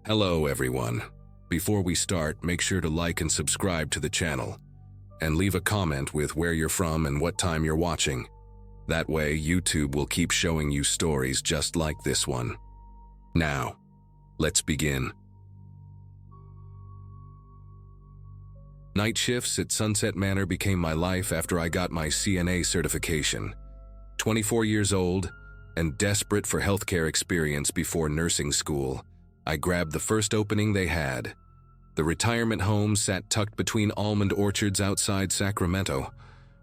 Hello everyone. Before we start, make sure to like and subscribe to the channel, and leave a comment with where you're from and what time you're watching. That way, YouTube will keep showing you stories just like this one. Now, let's begin. Night shifts at Sunset Manor became my life after I got my CNA certification. 24 years old and desperate for healthcare experience before nursing school, I grabbed the first opening they had. The retirement home sat tucked between almond orchards outside Sacramento,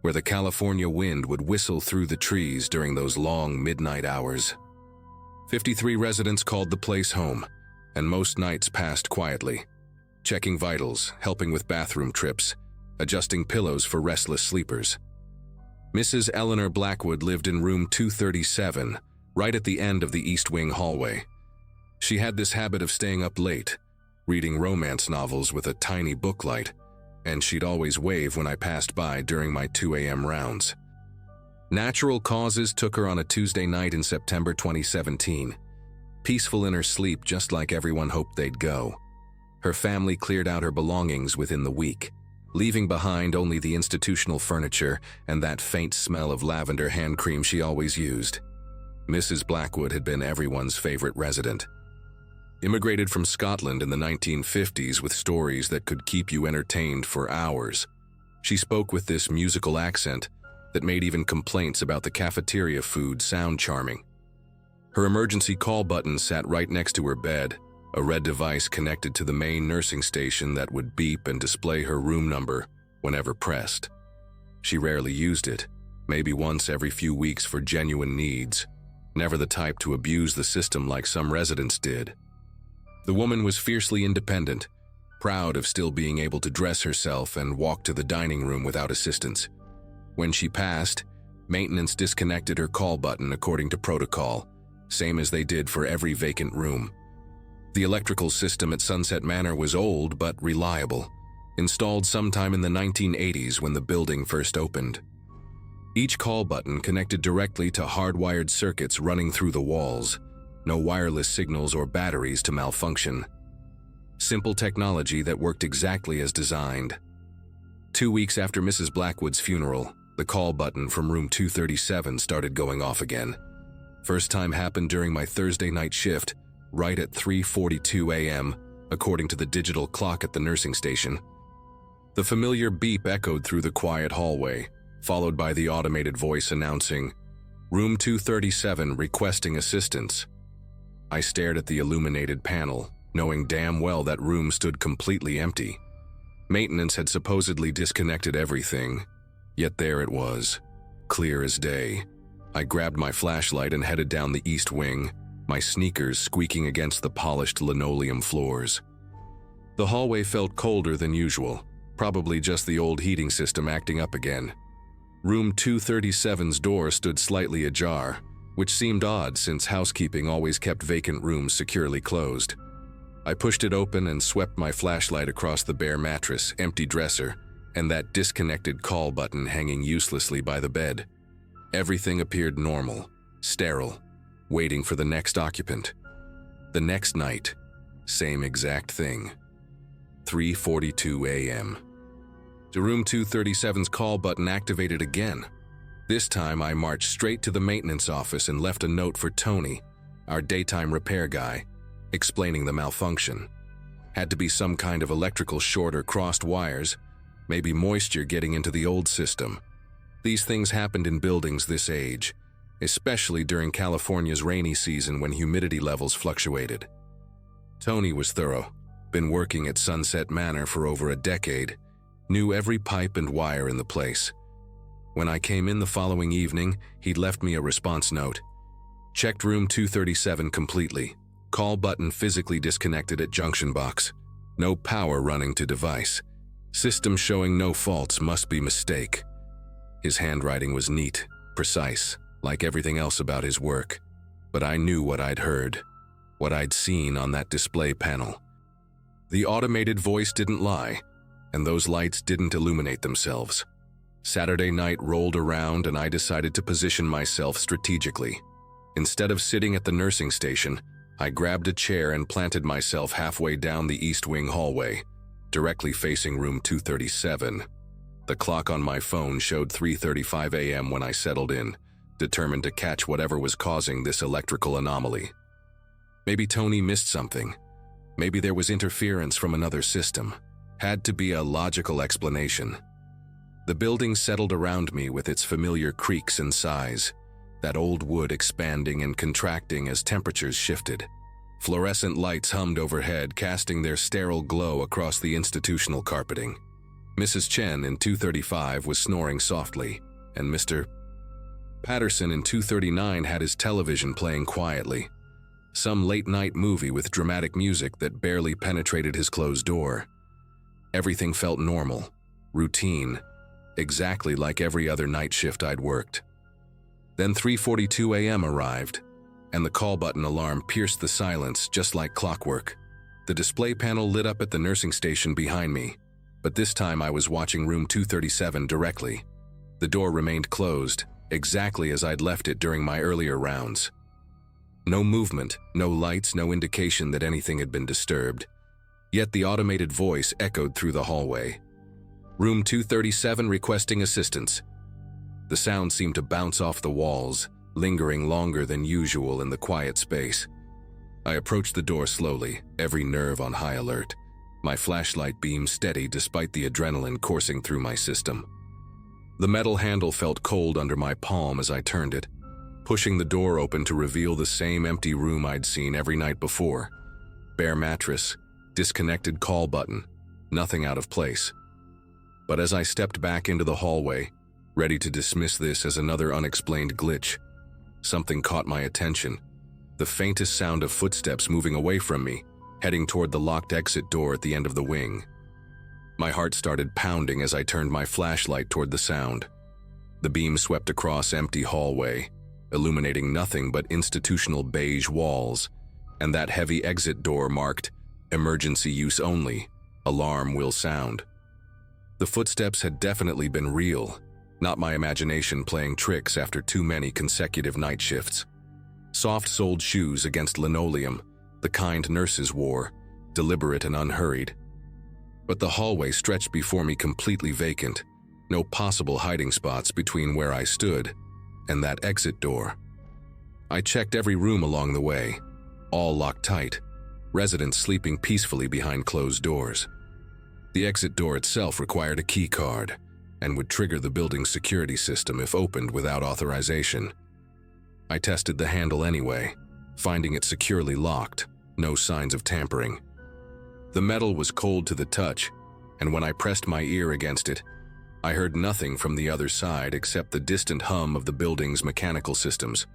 where the California wind would whistle through the trees during those long midnight hours. 53 residents called the place home, and most nights passed quietly, checking vitals, helping with bathroom trips, adjusting pillows for restless sleepers. Mrs. Eleanor Blackwood lived in room 237, right at the end of the East Wing hallway. She had this habit of staying up late, reading romance novels with a tiny booklight, and she'd always wave when I passed by during my 2 a.m. rounds. Natural causes took her on a Tuesday night in September 2017. Peaceful in her sleep, just like everyone hoped they'd go. Her family cleared out her belongings within the week, leaving behind only the institutional furniture and that faint smell of lavender hand cream she always used. Mrs. Blackwood had been everyone's favorite resident. Immigrated from Scotland in the 1950s with stories that could keep you entertained for hours, she spoke with this musical accent that made even complaints about the cafeteria food sound charming. Her emergency call button sat right next to her bed, a red device connected to the main nursing station that would beep and display her room number whenever pressed. She rarely used it, maybe once every few weeks for genuine needs, never the type to abuse the system like some residents did. The woman was fiercely independent, proud of still being able to dress herself and walk to the dining room without assistance. When she passed, maintenance disconnected her call button according to protocol, same as they did for every vacant room. The electrical system at Sunset Manor was old but reliable, installed sometime in the 1980s when the building first opened. Each call button connected directly to hardwired circuits running through the walls, no wireless signals or batteries to malfunction. Simple technology that worked exactly as designed. 2 weeks after Mrs. Blackwood's funeral, the call button from room 237 started going off again. First time happened during my Thursday night shift, right at 3:42 a.m., according to the digital clock at the nursing station. The familiar beep echoed through the quiet hallway, followed by the automated voice announcing, "Room 237 requesting assistance." I stared at the illuminated panel, knowing damn well that room stood completely empty. Maintenance had supposedly disconnected everything, yet there it was, clear as day. I grabbed my flashlight and headed down the East Wing, my sneakers squeaking against the polished linoleum floors. The hallway felt colder than usual, probably just the old heating system acting up again. Room 237's door stood slightly ajar, which seemed odd since housekeeping always kept vacant rooms securely closed. I pushed it open and swept my flashlight across the bare mattress, empty dresser, and that disconnected call button hanging uselessly by the bed. Everything appeared normal, sterile, waiting for the next occupant. The next night, same exact thing. 3:42 a.m. The room 237's call button activated again. This time I marched straight to the maintenance office and left a note for Tony, our daytime repair guy, explaining the malfunction. Had to be some kind of electrical short or crossed wires, maybe moisture getting into the old system. These things happened in buildings this age, especially during California's rainy season when humidity levels fluctuated. Tony was thorough, been working at Sunset Manor for over a decade, knew every pipe and wire in the place. When I came in the following evening, he'd left me a response note. Checked room 237 completely. Call button physically disconnected at junction box. No power running to device. System showing no faults, must be mistake. His handwriting was neat, precise, like everything else about his work. But I knew what I'd heard, what I'd seen on that display panel. The automated voice didn't lie, and those lights didn't illuminate themselves. Saturday night rolled around and I decided to position myself strategically. Instead of sitting at the nursing station, I grabbed a chair and planted myself halfway down the East Wing hallway, directly facing room 237. The clock on my phone showed 3:35 a.m. when I settled in, determined to catch whatever was causing this electrical anomaly. Maybe Tony missed something. Maybe there was interference from another system. Had to be a logical explanation. The building settled around me with its familiar creaks and sighs, that old wood expanding and contracting as temperatures shifted. Fluorescent lights hummed overhead, casting their sterile glow across the institutional carpeting. Mrs. Chen in 235 was snoring softly, and Mr. Patterson in 239 had his television playing quietly. Some late-night movie with dramatic music that barely penetrated his closed door. Everything felt normal, routine, exactly like every other night shift I'd worked. Then 3:42 a.m. arrived, and the call button alarm pierced the silence just like clockwork. The display panel lit up at the nursing station behind me, but this time I was watching room 237 directly. The door remained closed, exactly as I'd left it during my earlier rounds. No movement, no lights, no indication that anything had been disturbed. Yet the automated voice echoed through the hallway. Room 237 requesting assistance. The sound seemed to bounce off the walls, lingering longer than usual in the quiet space. I approached the door slowly, every nerve on high alert, my flashlight beam steady despite the adrenaline coursing through my system. The metal handle felt cold under my palm as I turned it, pushing the door open to reveal the same empty room I'd seen every night before. Bare mattress, disconnected call button, nothing out of place. But as I stepped back into the hallway, ready to dismiss this as another unexplained glitch, something caught my attention. The faintest sound of footsteps moving away from me, heading toward the locked exit door at the end of the wing. My heart started pounding as I turned my flashlight toward the sound. The beam swept across empty hallway, illuminating nothing but institutional beige walls, and that heavy exit door marked "Emergency use only, alarm will sound." The footsteps had definitely been real, not my imagination playing tricks after too many consecutive night shifts. Soft-soled shoes against linoleum, the kind nurses wore, deliberate and unhurried. But the hallway stretched before me completely vacant, no possible hiding spots between where I stood and that exit door. I checked every room along the way, all locked tight, residents sleeping peacefully behind closed doors. The exit door itself required a key card and would trigger the building's security system if opened without authorization. I tested the handle anyway, finding it securely locked, no signs of tampering. The metal was cold to the touch, and when I pressed my ear against it, I heard nothing from the other side except the distant hum of the building's mechanical systems.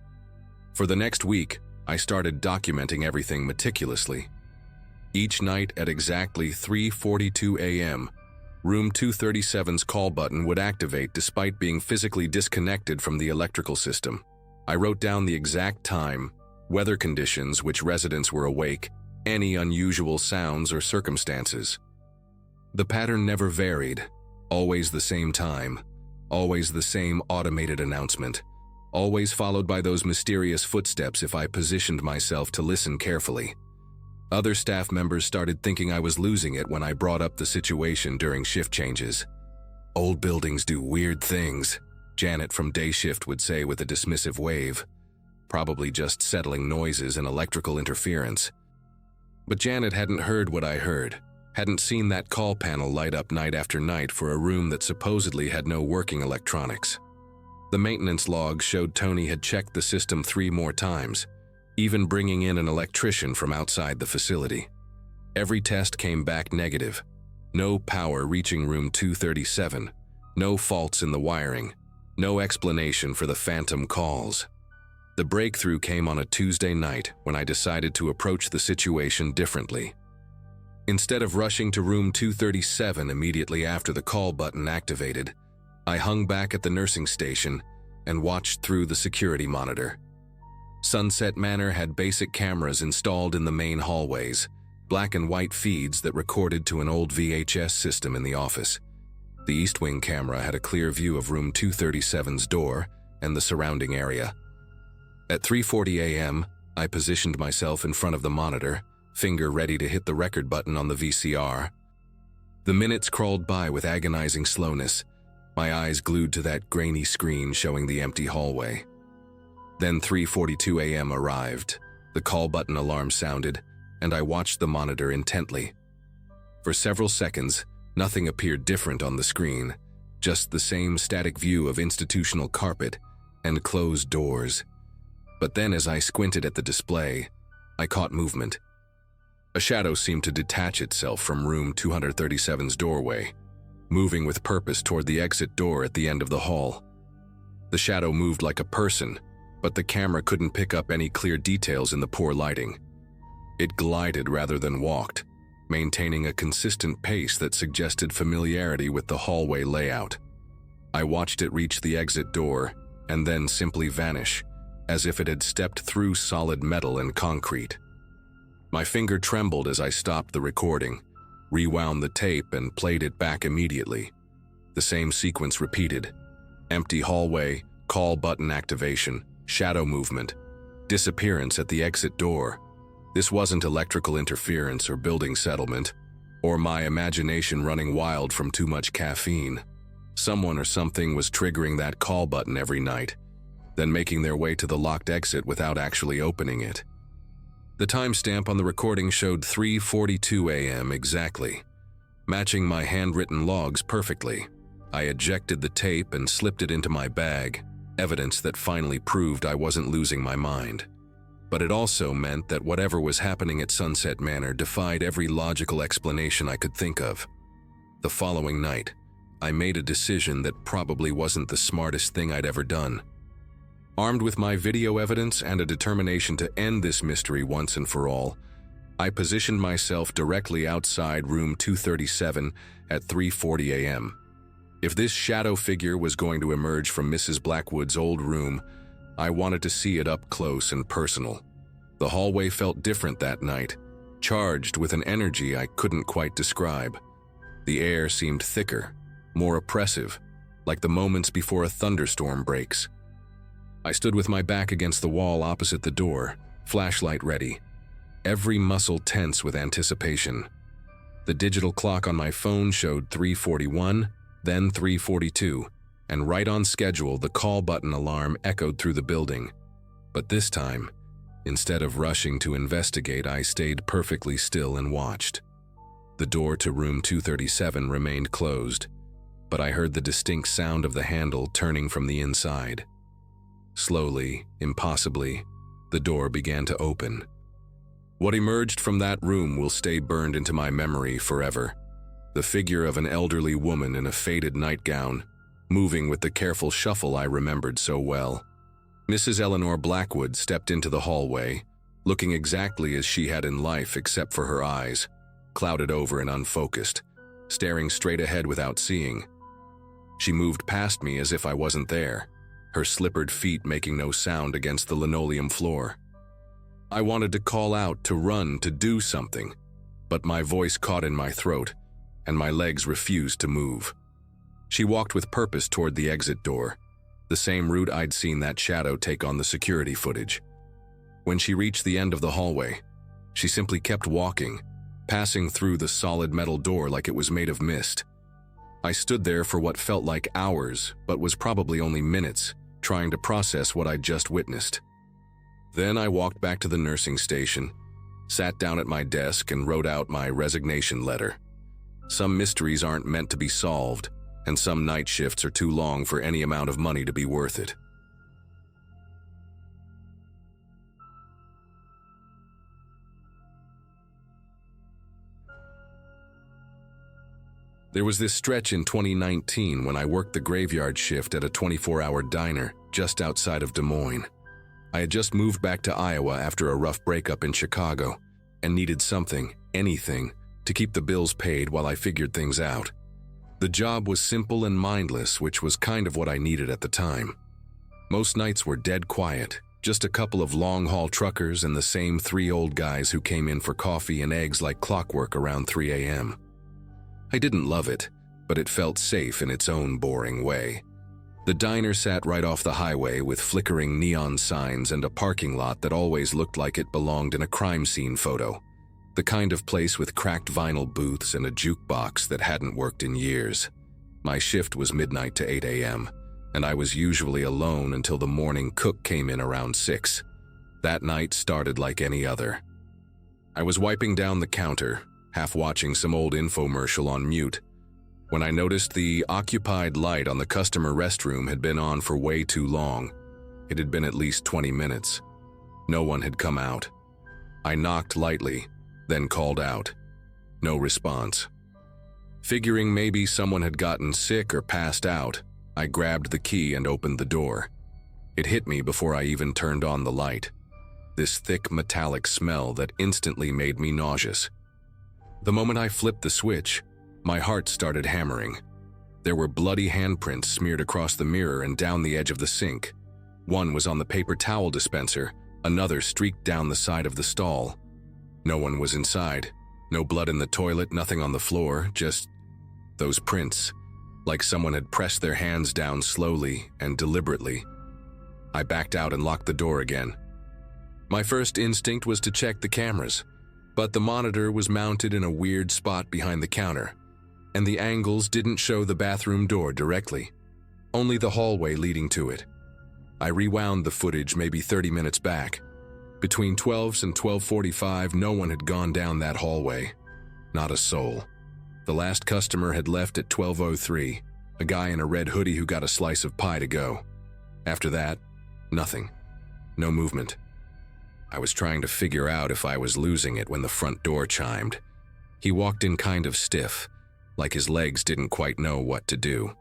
For the next week, I started documenting everything meticulously. Each night at exactly 3:42 a.m., room 237's call button would activate despite being physically disconnected from the electrical system. I wrote down the exact time, weather conditions which residents were awake, any unusual sounds or circumstances. The pattern never varied, always the same time, always the same automated announcement, always followed by those mysterious footsteps if I positioned myself to listen carefully. Other staff members started thinking I was losing it when I brought up the situation during shift changes. "Old buildings do weird things," Janet from day shift would say with a dismissive wave. Probably just settling noises and electrical interference. But Janet hadn't heard what I heard, hadn't seen that call panel light up night after night for a room that supposedly had no working electronics. The maintenance log showed Tony had checked the system 3 more times, even bringing in an electrician from outside the facility. Every test came back negative. No power reaching room 237, no faults in the wiring, no explanation for the phantom calls. The breakthrough came on a Tuesday night when I decided to approach the situation differently. Instead of rushing to room 237 immediately after the call button activated, I hung back at the nursing station and watched through the security monitor. Sunset Manor had basic cameras installed in the main hallways, black and white feeds that recorded to an old VHS system in the office. The East Wing camera had a clear view of room 237's door and the surrounding area. At 3:40 a.m., I positioned myself in front of the monitor, finger ready to hit the record button on the VCR. The minutes crawled by with agonizing slowness, my eyes glued to that grainy screen showing the empty hallway. Then 3:42 a.m. arrived, the call button alarm sounded, and I watched the monitor intently. For several seconds, nothing appeared different on the screen, just the same static view of institutional carpet and closed doors. But then as I squinted at the display, I caught movement. A shadow seemed to detach itself from room 237's doorway, moving with purpose toward the exit door at the end of the hall. The shadow moved like a person, but the camera couldn't pick up any clear details in the poor lighting. It glided rather than walked, maintaining a consistent pace that suggested familiarity with the hallway layout. I watched it reach the exit door and then simply vanish, as if it had stepped through solid metal and concrete. My finger trembled as I stopped the recording, rewound the tape, and played it back immediately. The same sequence repeated: empty hallway, call button activation, shadow movement, disappearance at the exit door. This wasn't electrical interference or building settlement, or my imagination running wild from too much caffeine. Someone or something was triggering that call button every night, then making their way to the locked exit without actually opening it. The timestamp on the recording showed 3:42 a.m. exactly, matching my handwritten logs perfectly. I ejected the tape and slipped it into my bag, evidence that finally proved I wasn't losing my mind. But it also meant that whatever was happening at Sunset Manor defied every logical explanation I could think of. The following night, I made a decision that probably wasn't the smartest thing I'd ever done. Armed with my video evidence and a determination to end this mystery once and for all, I positioned myself directly outside room 237 at 3:40 a.m. If this shadow figure was going to emerge from Mrs. Blackwood's old room, I wanted to see it up close and personal. The hallway felt different that night, charged with an energy I couldn't quite describe. The air seemed thicker, more oppressive, like the moments before a thunderstorm breaks. I stood with my back against the wall opposite the door, flashlight ready, every muscle tense with anticipation. The digital clock on my phone showed 3:41, then 3:42, and right on schedule the call button alarm echoed through the building. But this time, instead of rushing to investigate, I stayed perfectly still and watched. The door to room 237 remained closed, but I heard the distinct sound of the handle turning from the inside. Slowly, impossibly, the door began to open. What emerged from that room will stay burned into my memory forever. The figure of an elderly woman in a faded nightgown, moving with the careful shuffle I remembered so well. Mrs. Eleanor Blackwood stepped into the hallway, looking exactly as she had in life except for her eyes, clouded over and unfocused, staring straight ahead without seeing. She moved past me as if I wasn't there, her slippered feet making no sound against the linoleum floor. I wanted to call out, to run, to do something, but my voice caught in my throat, and my legs refused to move. She walked with purpose toward the exit door, the same route I'd seen that shadow take on the security footage. When she reached the end of the hallway, she simply kept walking, passing through the solid metal door like it was made of mist. I stood there for what felt like hours, but was probably only minutes, trying to process what I'd just witnessed. Then I walked back to the nursing station, sat down at my desk, and wrote out my resignation letter. Some mysteries aren't meant to be solved, and some night shifts are too long for any amount of money to be worth it. There was this stretch in 2019 when I worked the graveyard shift at a 24-hour diner just outside of Des Moines. I had just moved back to Iowa after a rough breakup in Chicago and needed something, anything, to keep the bills paid while I figured things out. The job was simple and mindless, which was kind of what I needed at the time. Most nights were dead quiet, just a couple of long-haul truckers and the same 3 old guys who came in for coffee and eggs like clockwork around 3 a.m. I didn't love it, but it felt safe in its own boring way. The diner sat right off the highway with flickering neon signs and a parking lot that always looked like it belonged in a crime scene photo. The kind of place with cracked vinyl booths and a jukebox that hadn't worked in years. My shift was midnight to 8 a.m., and I was usually alone until the morning cook came in around 6. That night started like any other. I was wiping down the counter, half watching some old infomercial on mute, when I noticed the occupied light on the customer restroom had been on for way too long. It had been at least 20 minutes. No one had come out. I knocked lightly, then called out. No response. Figuring maybe someone had gotten sick or passed out, I grabbed the key and opened the door. It hit me before I even turned on the light. This thick metallic smell that instantly made me nauseous. The moment I flipped the switch, my heart started hammering. There were bloody handprints smeared across the mirror and down the edge of the sink. One was on the paper towel dispenser, another streaked down the side of the stall. No one was inside. No blood in the toilet, nothing on the floor, just those prints, like someone had pressed their hands down slowly and deliberately. I backed out and locked the door again. My first instinct was to check the cameras, but the monitor was mounted in a weird spot behind the counter, and the angles didn't show the bathroom door directly, only the hallway leading to it. I rewound the footage maybe 30 minutes back. Between 12 and 12:45, no one had gone down that hallway. Not a soul. The last customer had left at 12:03, a guy in a red hoodie who got a slice of pie to go. After that, nothing. No movement. I was trying to figure out if I was losing it when the front door chimed. He walked in kind of stiff, like his legs didn't quite know what to do.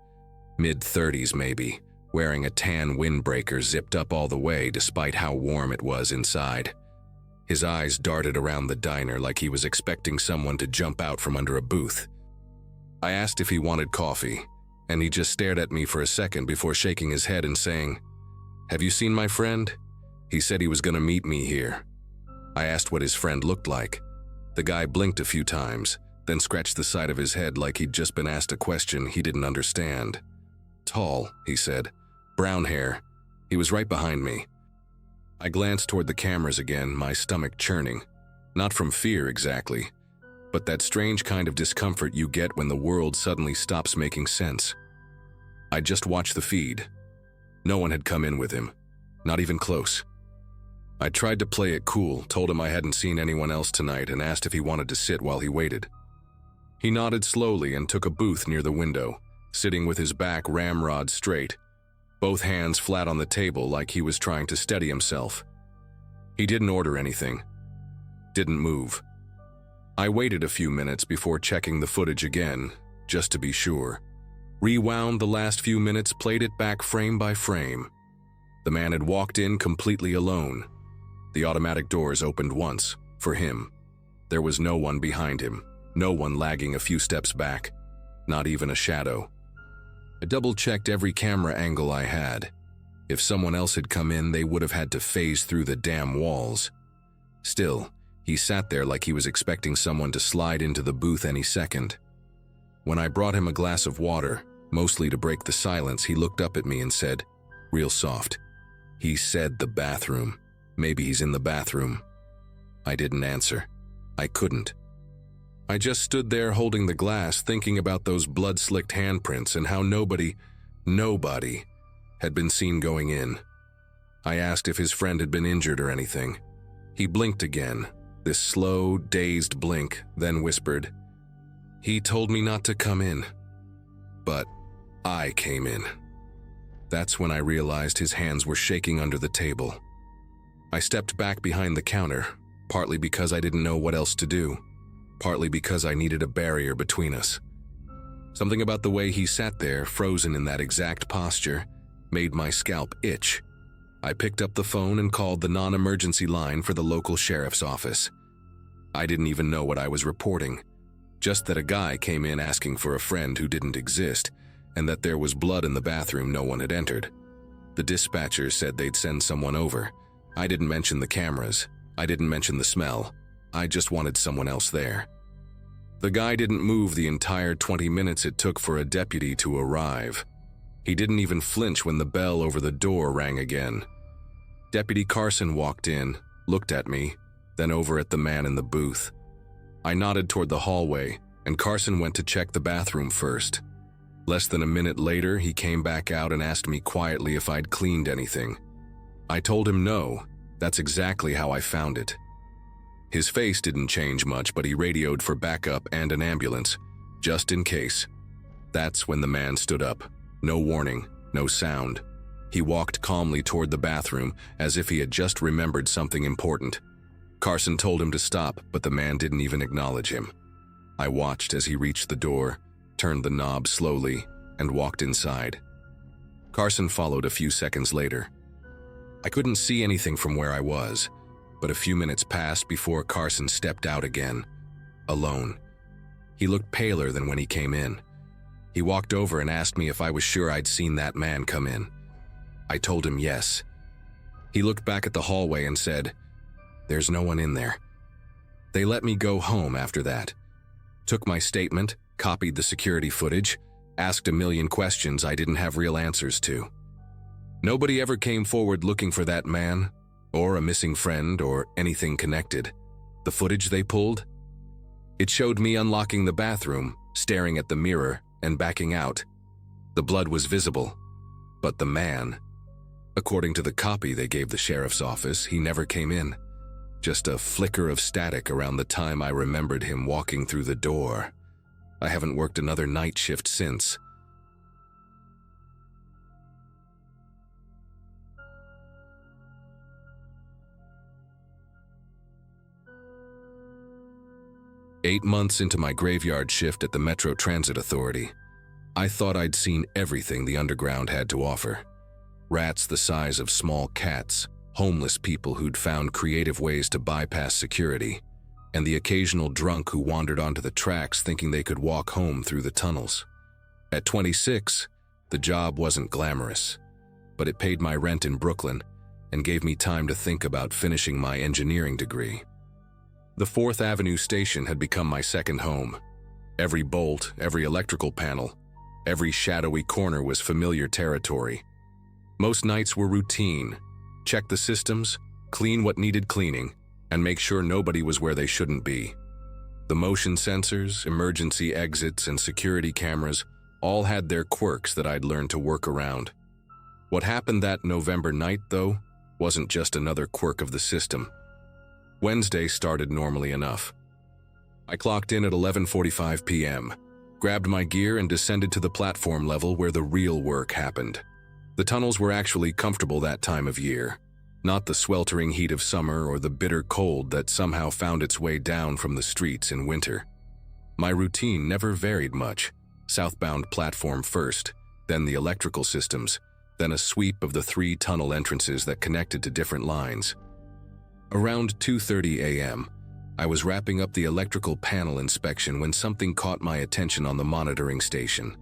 Mid-30s maybe, wearing a tan windbreaker zipped up all the way despite how warm it was inside. His eyes darted around the diner like he was expecting someone to jump out from under a booth. I asked if he wanted coffee, and he just stared at me for a second before shaking his head and saying, "Have you seen my friend? He said he was going to meet me here." I asked what his friend looked like. The guy blinked a few times, then scratched the side of his head like he'd just been asked a question he didn't understand. "Tall," he said. "Brown hair. He was right behind me." I glanced toward the cameras again, my stomach churning. Not from fear exactly, but that strange kind of discomfort you get when the world suddenly stops making sense. I just watched the feed. No one had come in with him, not even close. I tried to play it cool, told him I hadn't seen anyone else tonight, and asked if he wanted to sit while he waited. He nodded slowly and took a booth near the window, sitting with his back ramrod straight, both hands flat on the table like he was trying to steady himself. He didn't order anything. Didn't move. I waited a few minutes before checking the footage again, just to be sure. Rewound the last few minutes, played it back frame by frame. The man had walked in completely alone. The automatic doors opened once, for him. There was no one behind him, no one lagging a few steps back, not even a shadow. I double-checked every camera angle I had. If someone else had come in, they would have had to phase through the damn walls. Still, he sat there like he was expecting someone to slide into the booth any second. When I brought him a glass of water, mostly to break the silence, he looked up at me and said, real soft, "He said the bathroom. Maybe he's in the bathroom." I didn't answer. I couldn't. I just stood there holding the glass, thinking about those blood-slicked handprints and how nobody had been seen going in. I asked if his friend had been injured or anything. He blinked again, this slow, dazed blink, then whispered, "He told me not to come in, but I came in." That's when I realized his hands were shaking under the table. I stepped back behind the counter, partly because I didn't know what else to do, partly because I needed a barrier between us. Something about the way he sat there, frozen in that exact posture, made my scalp itch. I picked up the phone and called the non-emergency line for the local sheriff's office. I didn't even know what I was reporting, just that a guy came in asking for a friend who didn't exist, and that there was blood in the bathroom no one had entered. The dispatcher said they'd send someone over. I didn't mention the cameras. I didn't mention the smell. I just wanted someone else there. The guy didn't move the entire 20 minutes it took for a deputy to arrive. He didn't even flinch when the bell over the door rang again. Deputy Carson walked in, looked at me, then over at the man in the booth. I nodded toward the hallway, and Carson went to check the bathroom first. Less than a minute later, he came back out and asked me quietly if I'd cleaned anything. I told him no. That's exactly how I found it. His face didn't change much, but he radioed for backup and an ambulance, just in case. That's when the man stood up. No warning, no sound. He walked calmly toward the bathroom, as if he had just remembered something important. Carson told him to stop, but the man didn't even acknowledge him. I watched as he reached the door, turned the knob slowly, and walked inside. Carson followed a few seconds later. I couldn't see anything from where I was, but a few minutes passed before Carson stepped out again, alone. He looked paler than when he came in. He walked over and asked me if I was sure I'd seen that man come in. I told him yes. He looked back at the hallway and said, "There's no one in there." They let me go home after that. Took my statement, copied the security footage, asked a million questions I didn't have real answers to. Nobody ever came forward looking for that man, or a missing friend, or anything connected. The footage they pulled? It showed me unlocking the bathroom, staring at the mirror, and backing out. The blood was visible, but the man, according to the copy they gave the sheriff's office, he never came in. Just a flicker of static around the time I remembered him walking through the door. I haven't worked another night shift since. Eight months into my graveyard shift at the Metro Transit Authority, I thought I'd seen everything the underground had to offer. Rats the size of small cats, homeless people who'd found creative ways to bypass security, and the occasional drunk who wandered onto the tracks thinking they could walk home through the tunnels. At 26, the job wasn't glamorous, but it paid my rent in Brooklyn and gave me time to think about finishing my engineering degree. The 4th Avenue station had become my second home. Every bolt, every electrical panel, every shadowy corner was familiar territory. Most nights were routine. Check the systems, clean what needed cleaning, and make sure nobody was where they shouldn't be. The motion sensors, emergency exits, and security cameras all had their quirks that I'd learned to work around. What happened that November night, though, wasn't just another quirk of the system. Wednesday started normally enough. I clocked in at 11:45 p.m., grabbed my gear and descended to the platform level where the real work happened. The tunnels were actually comfortable that time of year, not the sweltering heat of summer or the bitter cold that somehow found its way down from the streets in winter. My routine never varied much. Southbound platform first, then the electrical systems, then a sweep of the 3 tunnel entrances that connected to different lines. Around 2:30 a.m., I was wrapping up the electrical panel inspection when something caught my attention on the monitoring station.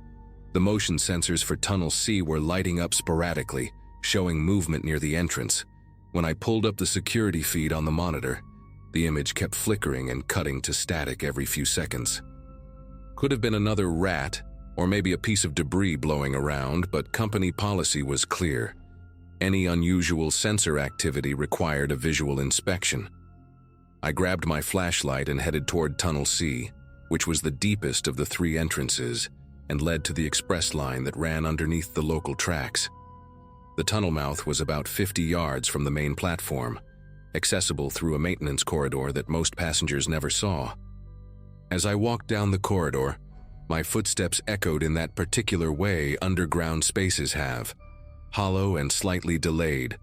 The motion sensors for Tunnel C were lighting up sporadically, showing movement near the entrance. When I pulled up the security feed on the monitor, the image kept flickering and cutting to static every few seconds. Could have been another rat, or maybe a piece of debris blowing around, but company policy was clear. Any unusual sensor activity required a visual inspection. I grabbed my flashlight and headed toward Tunnel C, which was the deepest of the 3 entrances and led to the express line that ran underneath the local tracks. The tunnel mouth was about 50 yards from the main platform, accessible through a maintenance corridor that most passengers never saw. As I walked down the corridor, my footsteps echoed in that particular way underground spaces have, hollow and slightly delayed,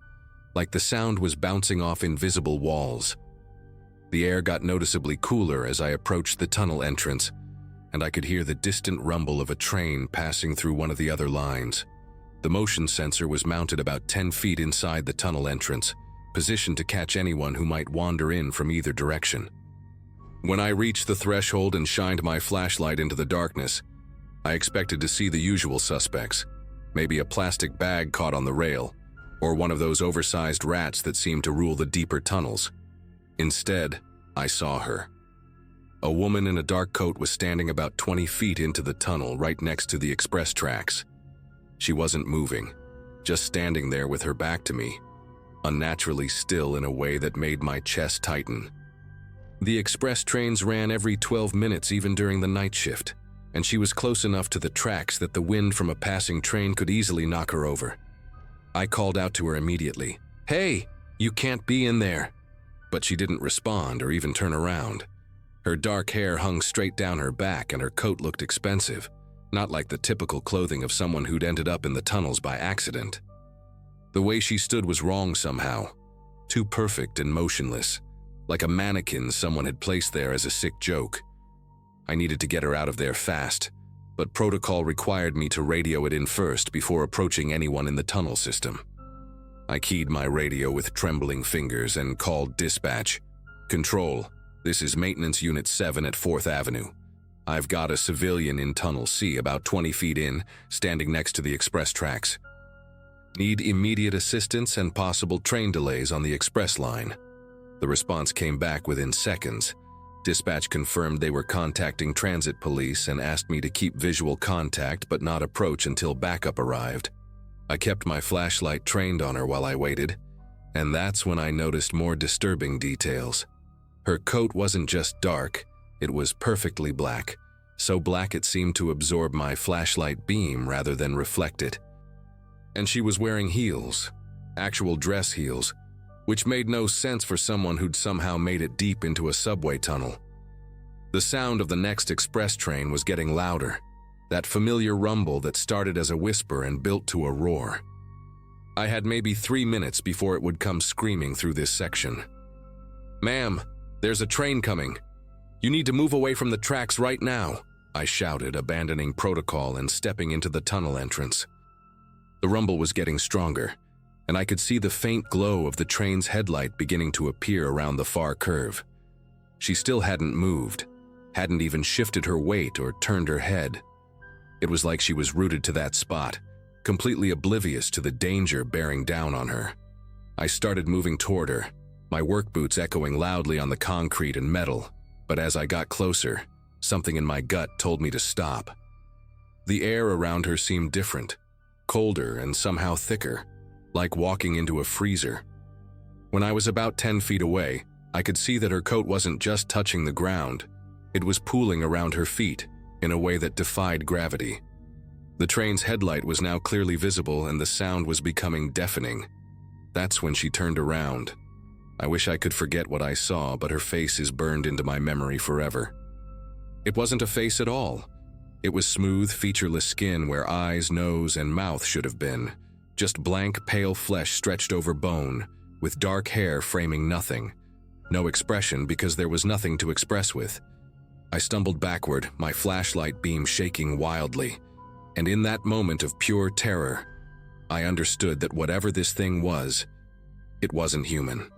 like the sound was bouncing off invisible walls. The air got noticeably cooler as I approached the tunnel entrance, and I could hear the distant rumble of a train passing through one of the other lines. The motion sensor was mounted about 10 feet inside the tunnel entrance, positioned to catch anyone who might wander in from either direction. When I reached the threshold and shined my flashlight into the darkness, I expected to see the usual suspects. Maybe a plastic bag caught on the rail, or one of those oversized rats that seemed to rule the deeper tunnels. Instead, I saw her. A woman in a dark coat was standing about 20 feet into the tunnel right next to the express tracks. She wasn't moving, just standing there with her back to me, unnaturally still in a way that made my chest tighten. The express trains ran every 12 minutes even during the night shift, and she was close enough to the tracks that the wind from a passing train could easily knock her over. I called out to her immediately, "Hey, you can't be in there!" But she didn't respond or even turn around. Her dark hair hung straight down her back and her coat looked expensive, not like the typical clothing of someone who'd ended up in the tunnels by accident. The way she stood was wrong somehow, too perfect and motionless, like a mannequin someone had placed there as a sick joke. I needed to get her out of there fast, but protocol required me to radio it in first before approaching anyone in the tunnel system. I keyed my radio with trembling fingers and called dispatch. "Control, this is Maintenance Unit 7 at 4th Avenue. I've got a civilian in Tunnel C about 20 feet in, standing next to the express tracks. Need immediate assistance and possible train delays on the express line." The response came back within seconds. Dispatch confirmed they were contacting transit police and asked me to keep visual contact but not approach until backup arrived. I kept my flashlight trained on her while I waited, and that's when I noticed more disturbing details. Her coat wasn't just dark, it was perfectly black, so black it seemed to absorb my flashlight beam rather than reflect it. And she was wearing heels, actual dress heels, which made no sense for someone who'd somehow made it deep into a subway tunnel. The sound of the next express train was getting louder, that familiar rumble that started as a whisper and built to a roar. I had maybe 3 minutes before it would come screaming through this section. "Ma'am, there's a train coming. You need to move away from the tracks right now," I shouted, abandoning protocol and stepping into the tunnel entrance. The rumble was getting stronger, and I could see the faint glow of the train's headlight beginning to appear around the far curve. She still hadn't moved, hadn't even shifted her weight or turned her head. It was like she was rooted to that spot, completely oblivious to the danger bearing down on her. I started moving toward her, my work boots echoing loudly on the concrete and metal, but as I got closer, something in my gut told me to stop. The air around her seemed different, colder and somehow thicker, like walking into a freezer. When I was about 10 feet away, I could see that her coat wasn't just touching the ground, it was pooling around her feet in a way that defied gravity. The train's headlight was now clearly visible and the sound was becoming deafening. That's when she turned around. I wish I could forget what I saw, but her face is burned into my memory forever. It wasn't a face at all. It was smooth, featureless skin where eyes, nose, and mouth should have been. Just blank, pale flesh stretched over bone, with dark hair framing nothing. No expression because there was nothing to express with. I stumbled backward, my flashlight beam shaking wildly, and in that moment of pure terror, I understood that whatever this thing was, it wasn't human.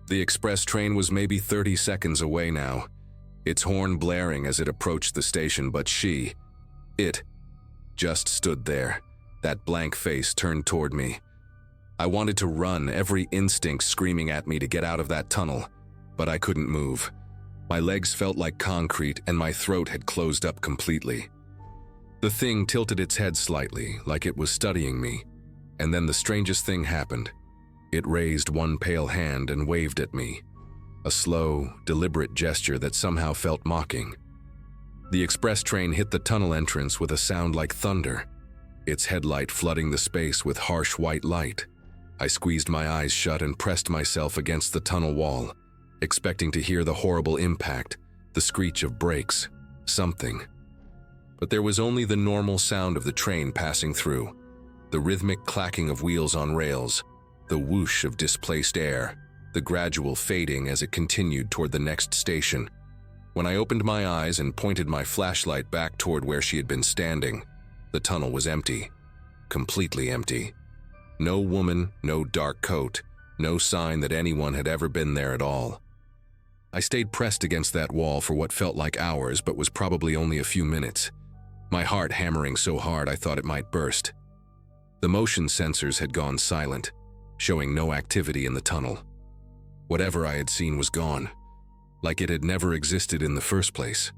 The express train was maybe 30 seconds away now, its horn blaring as it approached the station, but it just stood there, that blank face turned toward me. I wanted to run, every instinct screaming at me to get out of that tunnel, but I couldn't move. My legs felt like concrete and my throat had closed up completely. The thing tilted its head slightly, like it was studying me, and then the strangest thing happened. It raised one pale hand and waved at me, a slow, deliberate gesture that somehow felt mocking. The express train hit the tunnel entrance with a sound like thunder, its headlight flooding the space with harsh white light. I squeezed my eyes shut and pressed myself against the tunnel wall, expecting to hear the horrible impact, the screech of brakes, something. But there was only the normal sound of the train passing through, the rhythmic clacking of wheels on rails, the whoosh of displaced air, the gradual fading as it continued toward the next station. When I opened my eyes and pointed my flashlight back toward where she had been standing, the tunnel was empty, completely empty. No woman, no dark coat, no sign that anyone had ever been there at all. I stayed pressed against that wall for what felt like hours but was probably only a few minutes, my heart hammering so hard I thought it might burst. The motion sensors had gone silent, showing no activity in the tunnel. Whatever I had seen was gone, like it had never existed in the first place.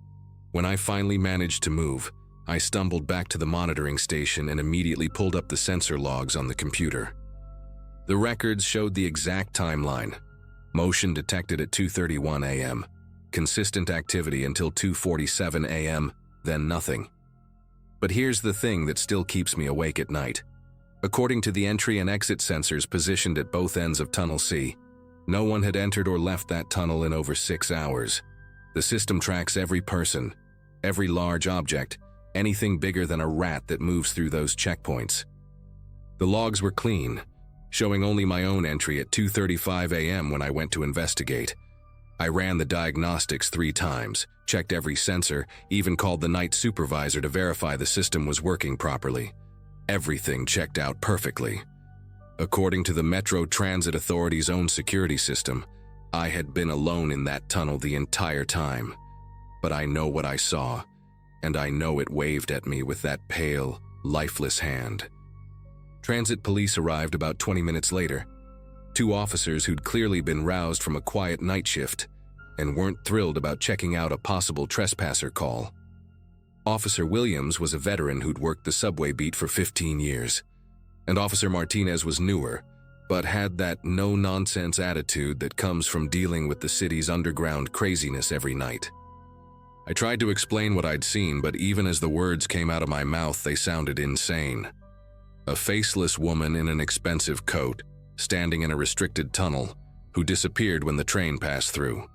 When I finally managed to move, I stumbled back to the monitoring station and immediately pulled up the sensor logs on the computer. The records showed the exact timeline. Motion detected at 2:31 a.m., consistent activity until 2:47 a.m., then nothing. But here's the thing that still keeps me awake at night. According to the entry and exit sensors positioned at both ends of Tunnel C, no one had entered or left that tunnel in over 6 hours. The system tracks every person, every large object, anything bigger than a rat that moves through those checkpoints. The logs were clean, showing only my own entry at 2:35 a.m. when I went to investigate. I ran the diagnostics 3 times, checked every sensor, even called the night supervisor to verify the system was working properly. Everything checked out perfectly. According to the Metro Transit Authority's own security system, I had been alone in that tunnel the entire time. But I know what I saw, and I know it waved at me with that pale, lifeless hand. Transit police arrived about 20 minutes later. 2 officers who'd clearly been roused from a quiet night shift and weren't thrilled about checking out a possible trespasser call. Officer Williams was a veteran who'd worked the subway beat for 15 years, and Officer Martinez was newer, but had that no-nonsense attitude that comes from dealing with the city's underground craziness every night. I tried to explain what I'd seen, but even as the words came out of my mouth, they sounded insane. A faceless woman in an expensive coat, standing in a restricted tunnel, who disappeared when the train passed through.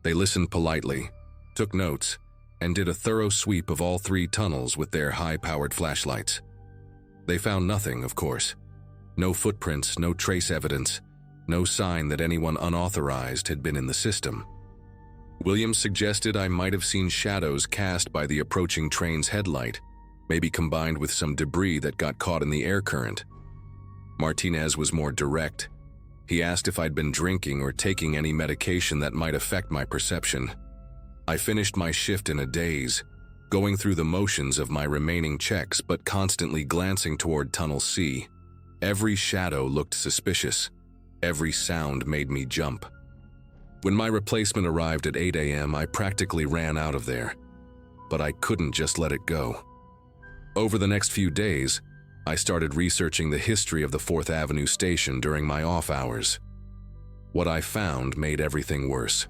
They listened politely, took notes, and did a thorough sweep of all 3 tunnels with their high-powered flashlights. They found nothing, of course. No footprints, no trace evidence, no sign that anyone unauthorized had been in the system. Williams suggested I might have seen shadows cast by the approaching train's headlight, maybe combined with some debris that got caught in the air current. Martinez was more direct. He asked if I'd been drinking or taking any medication that might affect my perception. I finished my shift in a daze, going through the motions of my remaining checks but constantly glancing toward Tunnel C. Every shadow looked suspicious. Every sound made me jump. When my replacement arrived at 8 a.m., I practically ran out of there. But I couldn't just let it go. Over the next few days, I started researching the history of the 4th Avenue station during my off hours. What I found made everything worse.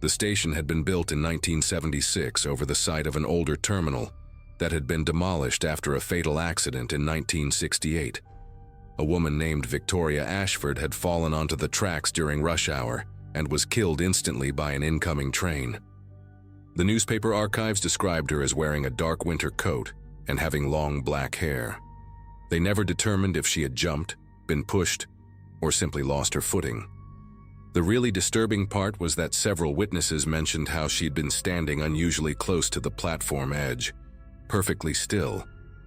The station had been built in 1976 over the site of an older terminal that had been demolished after a fatal accident in 1968. A woman named Victoria Ashford had fallen onto the tracks during rush hour and was killed instantly by an incoming train. The newspaper archives described her as wearing a dark winter coat and having long black hair. They never determined if she had jumped, been pushed, or simply lost her footing. The really disturbing part was that several witnesses mentioned how she'd been standing unusually close to the platform edge, perfectly still,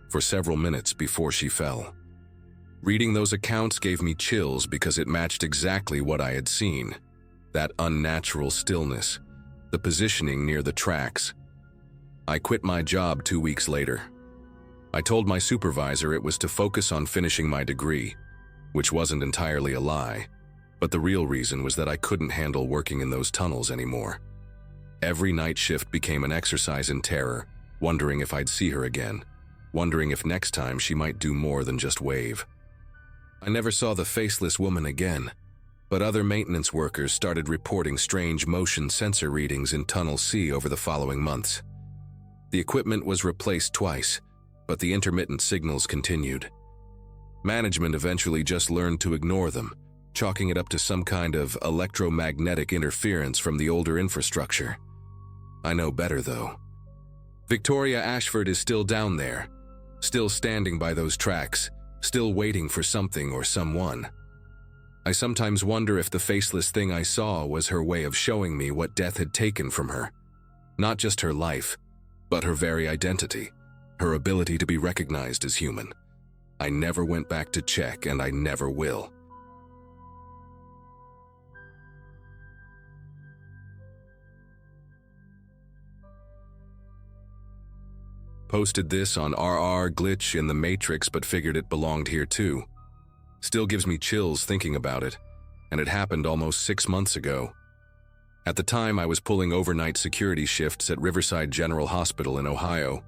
for several minutes before she fell. Reading those accounts gave me chills because it matched exactly what I had seen. That unnatural stillness, the positioning near the tracks. I quit my job 2 weeks later. I told my supervisor it was to focus on finishing my degree, which wasn't entirely a lie, but the real reason was that I couldn't handle working in those tunnels anymore. Every night shift became an exercise in terror, wondering if I'd see her again, wondering if next time she might do more than just wave. I never saw the faceless woman again, but other maintenance workers started reporting strange motion sensor readings in Tunnel C over the following months. The equipment was replaced twice, but the intermittent signals continued. Management eventually just learned to ignore them, chalking it up to some kind of electromagnetic interference from the older infrastructure. I know better, though. Victoria Ashford is still down there, still standing by those tracks, still waiting for something or someone. I sometimes wonder if the faceless thing I saw was her way of showing me what death had taken from her. Not just her life, but her very identity, her ability to be recognized as human. I never went back to check, and I never will. Posted this on glitch in the Matrix, but figured it belonged here too. Still gives me chills thinking about it, and it happened almost 6 months ago. At the time, I was pulling overnight security shifts at Riverside General Hospital in Ohio.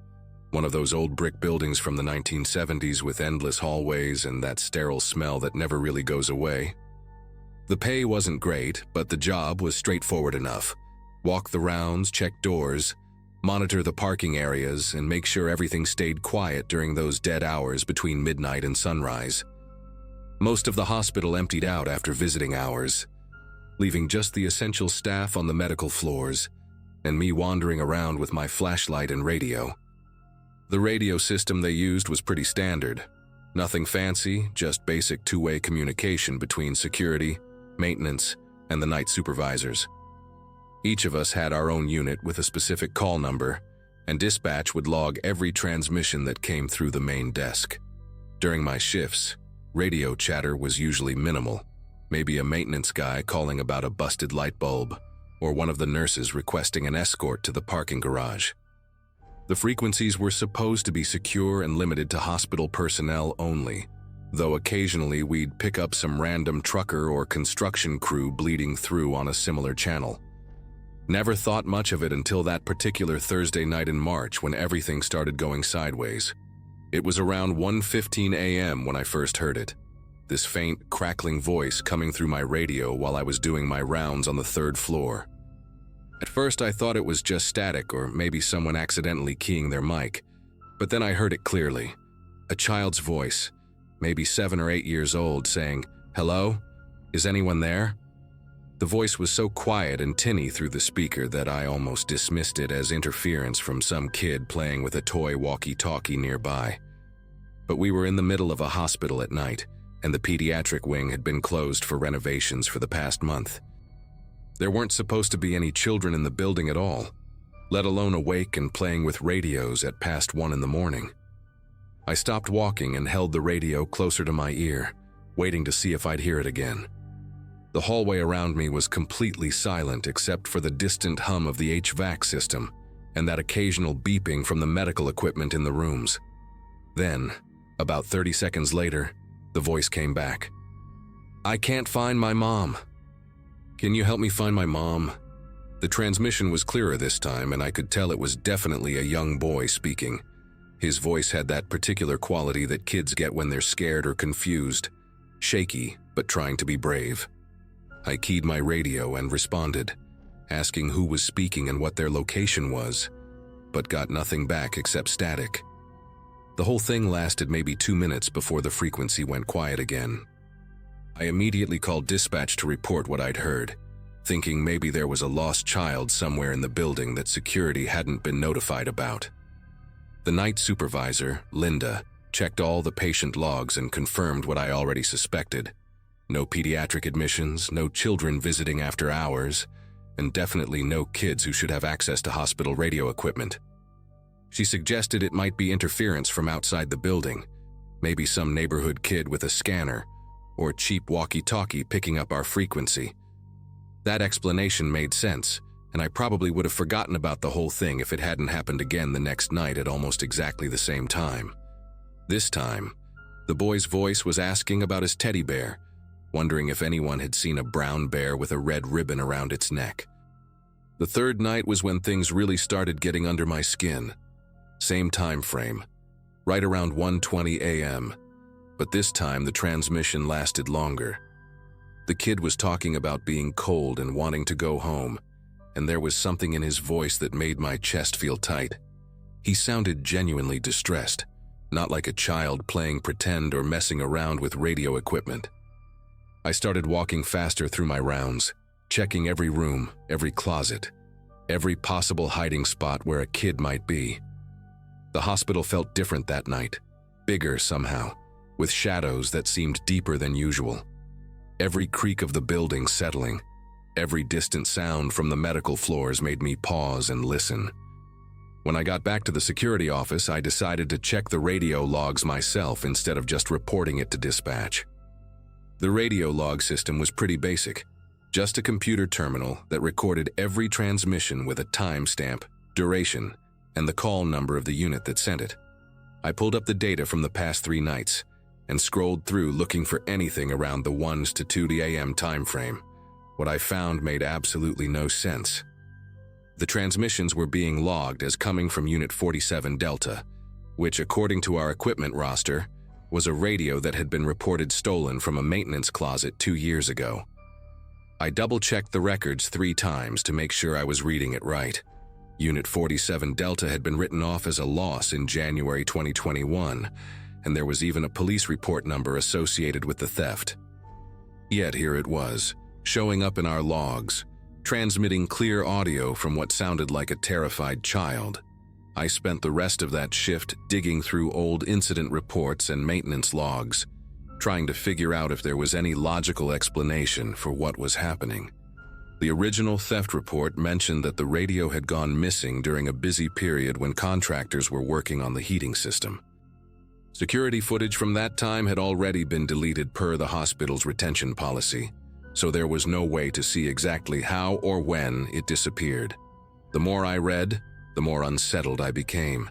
one of those old brick buildings from the 1970s with endless hallways and that sterile smell that never really goes away. The pay wasn't great, but the job was straightforward enough. Walk the rounds, check doors, monitor the parking areas, and make sure everything stayed quiet during those dead hours between midnight and sunrise. Most of the hospital emptied out after visiting hours, leaving just the essential staff on the medical floors and me wandering around with my flashlight and radio. The radio system they used was pretty standard. Nothing fancy, just basic two-way communication between security, maintenance, and the night supervisors. Each of us had our own unit with a specific call number, and dispatch would log every transmission that came through the main desk. During my shifts, radio chatter was usually minimal. Maybe a maintenance guy calling about a busted light bulb, or one of the nurses requesting an escort to the parking garage. The frequencies were supposed to be secure and limited to hospital personnel only, though occasionally we'd pick up some random trucker or construction crew bleeding through on a similar channel. Never thought much of it until that particular Thursday night in March when everything started going sideways. It was around 1:15 a.m. when I first heard it. This faint, crackling voice coming through my radio while I was doing my rounds on the third floor. At first I thought it was just static or maybe someone accidentally keying their mic, but then I heard it clearly. A child's voice, maybe 7 or 8 years old, saying, "Hello? Is anyone there?" The voice was so quiet and tinny through the speaker that I almost dismissed it as interference from some kid playing with a toy walkie-talkie nearby. But we were in the middle of a hospital at night, and the pediatric wing had been closed for renovations for the past month. There weren't supposed to be any children in the building at all, let alone awake and playing with radios at past 1 in the morning. I stopped walking and held the radio closer to my ear, waiting to see if I'd hear it again. The hallway around me was completely silent except for the distant hum of the HVAC system and that occasional beeping from the medical equipment in the rooms. Then, about 30 seconds later, the voice came back. "I can't find my mom. Can you help me find my mom?" The transmission was clearer this time, and I could tell it was definitely a young boy speaking. His voice had that particular quality that kids get when they're scared or confused, shaky but trying to be brave. I keyed my radio and responded, asking who was speaking and what their location was, but got nothing back except static. The whole thing lasted maybe 2 minutes before the frequency went quiet again. I immediately called dispatch to report what I'd heard, thinking maybe there was a lost child somewhere in the building that security hadn't been notified about. The night supervisor, Linda, checked all the patient logs and confirmed what I already suspected. No pediatric admissions, no children visiting after hours, and definitely no kids who should have access to hospital radio equipment. She suggested it might be interference from outside the building, maybe some neighborhood kid with a scanner, or cheap walkie-talkie picking up our frequency. That explanation made sense, and I probably would have forgotten about the whole thing if it hadn't happened again the next night at almost exactly the same time. This time, the boy's voice was asking about his teddy bear, wondering if anyone had seen a brown bear with a red ribbon around its neck. The third night was when things really started getting under my skin. Same time frame, right around 1:20 a.m., but this time the transmission lasted longer. The kid was talking about being cold and wanting to go home, and there was something in his voice that made my chest feel tight. He sounded genuinely distressed, not like a child playing pretend or messing around with radio equipment. I started walking faster through my rounds, checking every room, every closet, every possible hiding spot where a kid might be. The hospital felt different that night, bigger somehow, with shadows that seemed deeper than usual. Every creak of the building settling, every distant sound from the medical floors made me pause and listen. When I got back to the security office, I decided to check the radio logs myself instead of just reporting it to dispatch. The radio log system was pretty basic, just a computer terminal that recorded every transmission with a timestamp, duration, and the call number of the unit that sent it. I pulled up the data from the past 3 nights and scrolled through looking for anything around the 1 to 2 a.m. time frame. What I found made absolutely no sense. The transmissions were being logged as coming from Unit 47 Delta, which, according to our equipment roster, was a radio that had been reported stolen from a maintenance closet 2 years ago. I double-checked the records 3 times to make sure I was reading it right. Unit 47 Delta had been written off as a loss in January 2021, and there was even a police report number associated with the theft. Yet here it was, showing up in our logs, transmitting clear audio from what sounded like a terrified child. I spent the rest of that shift digging through old incident reports and maintenance logs, trying to figure out if there was any logical explanation for what was happening. The original theft report mentioned that the radio had gone missing during a busy period when contractors were working on the heating system. Security footage from that time had already been deleted per the hospital's retention policy, so there was no way to see exactly how or when it disappeared. The more I read, the more unsettled I became.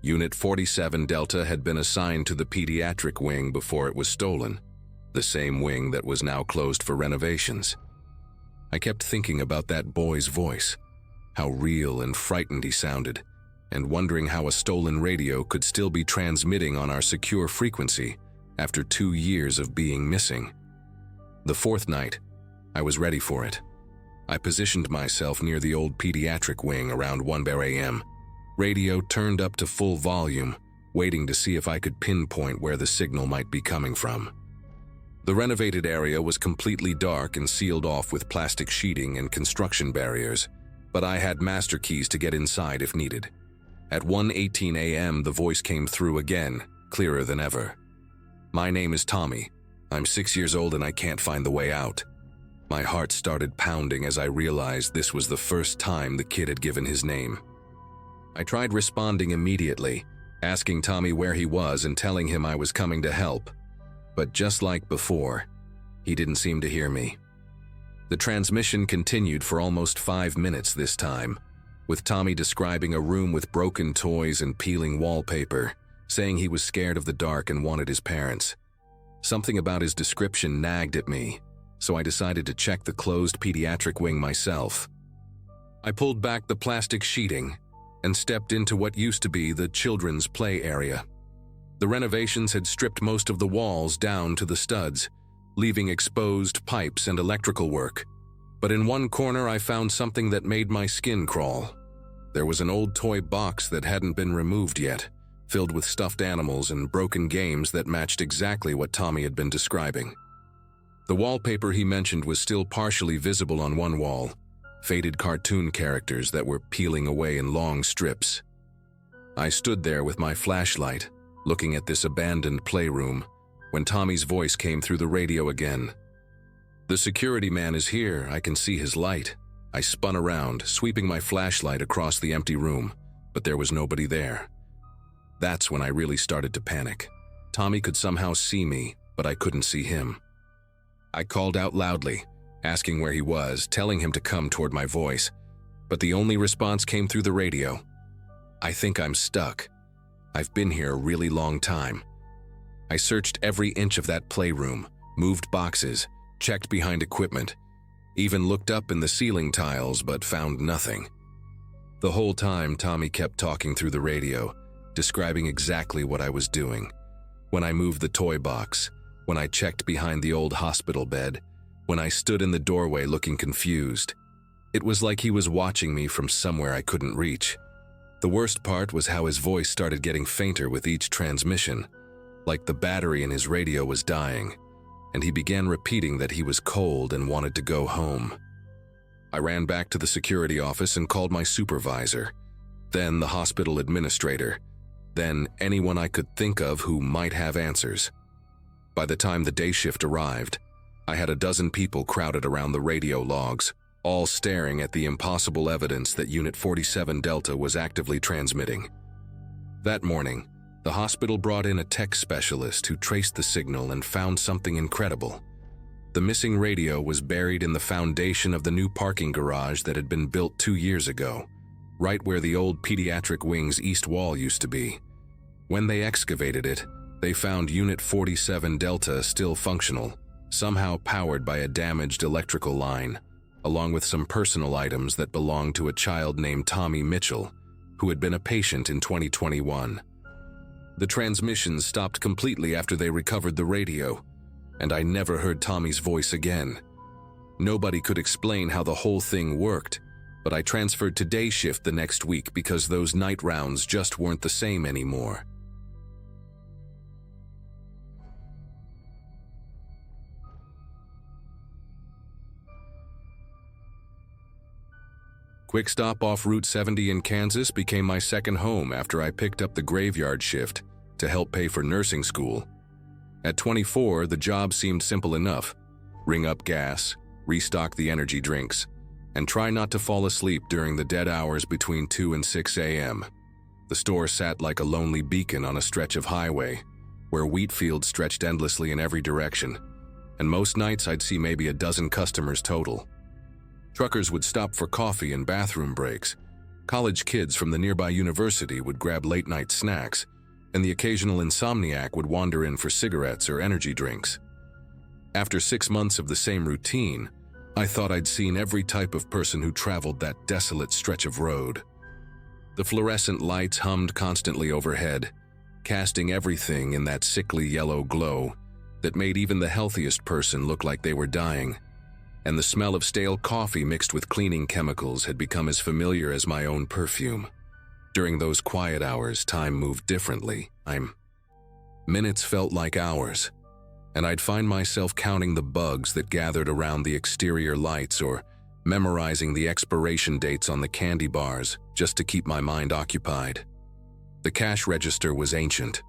Unit 47 Delta had been assigned to the pediatric wing before it was stolen, the same wing that was now closed for renovations. I kept thinking about that boy's voice, how real and frightened he sounded, and wondering how a stolen radio could still be transmitting on our secure frequency after 2 years of being missing. The 4th night, I was ready for it. I positioned myself near the old pediatric wing around 1 a.m. Radio turned up to full volume, waiting to see if I could pinpoint where the signal might be coming from. The renovated area was completely dark and sealed off with plastic sheeting and construction barriers, but I had master keys to get inside if needed. At 1:18 a.m., the voice came through again, clearer than ever. "My name is Tommy. I'm 6 years old and I can't find the way out." My heart started pounding as I realized this was the first time the kid had given his name. I tried responding immediately, asking Tommy where he was and telling him I was coming to help. But just like before, he didn't seem to hear me. The transmission continued for almost 5 minutes this time, with Tommy describing a room with broken toys and peeling wallpaper, saying he was scared of the dark and wanted his parents. Something about his description nagged at me, so I decided to check the closed pediatric wing myself. I pulled back the plastic sheeting and stepped into what used to be the children's play area. The renovations had stripped most of the walls down to the studs, leaving exposed pipes and electrical work. But in one corner I found something that made my skin crawl. There was an old toy box that hadn't been removed yet, filled with stuffed animals and broken games that matched exactly what Tommy had been describing. The wallpaper he mentioned was still partially visible on one wall, faded cartoon characters that were peeling away in long strips. I stood there with my flashlight, looking at this abandoned playroom, when Tommy's voice came through the radio again. "The security man is here, I can see his light." I spun around, sweeping my flashlight across the empty room, but there was nobody there. That's when I really started to panic. Tommy could somehow see me, but I couldn't see him. I called out loudly, asking where he was, telling him to come toward my voice, but the only response came through the radio. "I think I'm stuck. I've been here a really long time." I searched every inch of that playroom, moved boxes, checked behind equipment, even looked up in the ceiling tiles but found nothing. The whole time Tommy kept talking through the radio, describing exactly what I was doing. When I moved the toy box, when I checked behind the old hospital bed, when I stood in the doorway looking confused. It was like he was watching me from somewhere I couldn't reach. The worst part was how his voice started getting fainter with each transmission, like the battery in his radio was dying, and he began repeating that he was cold and wanted to go home. I ran back to the security office and called my supervisor, then the hospital administrator, then anyone I could think of who might have answers. By the time the day shift arrived, I had a dozen people crowded around the radio logs, all staring at the impossible evidence that Unit 47 Delta was actively transmitting. That morning, the hospital brought in a tech specialist who traced the signal and found something incredible. The missing radio was buried in the foundation of the new parking garage that had been built 2 years ago, right where the old pediatric wing's east wall used to be. When they excavated it, they found Unit 47 Delta still functional, somehow powered by a damaged electrical line, along with some personal items that belonged to a child named Tommy Mitchell, who had been a patient in 2021. The transmissions stopped completely after they recovered the radio, and I never heard Tommy's voice again. Nobody could explain how the whole thing worked, but I transferred to day shift the next week because those night rounds just weren't the same anymore. Quick stop off Route 70 in Kansas became my second home after I picked up the graveyard shift to help pay for nursing school. At 24, the job seemed simple enough. Ring up gas, restock the energy drinks, and try not to fall asleep during the dead hours between 2 and 6 a.m. The store sat like a lonely beacon on a stretch of highway, where wheat fields stretched endlessly in every direction, and most nights I'd see maybe a dozen customers total. Truckers would stop for coffee and bathroom breaks. College kids from the nearby university would grab late-night snacks, and the occasional insomniac would wander in for cigarettes or energy drinks. After 6 months of the same routine, I thought I'd seen every type of person who traveled that desolate stretch of road. The fluorescent lights hummed constantly overhead, casting everything in that sickly yellow glow that made even the healthiest person look like they were dying. And the smell of stale coffee mixed with cleaning chemicals had become as familiar as my own perfume. During those quiet hours, time moved differently. Minutes felt like hours, and I'd find myself counting the bugs that gathered around the exterior lights or memorizing the expiration dates on the candy bars just to keep my mind occupied. The cash register was ancient,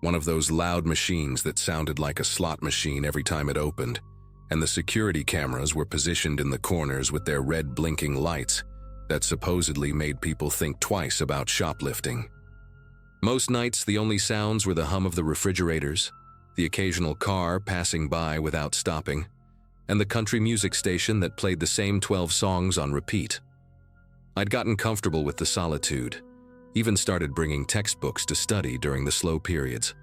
one of those loud machines that sounded like a slot machine every time it opened, and the security cameras were positioned in the corners with their red blinking lights that supposedly made people think twice about shoplifting. Most nights, the only sounds were the hum of the refrigerators, the occasional car passing by without stopping, and the country music station that played the same 12 songs on repeat. I'd gotten comfortable with the solitude, even started bringing textbooks to study during the slow periods.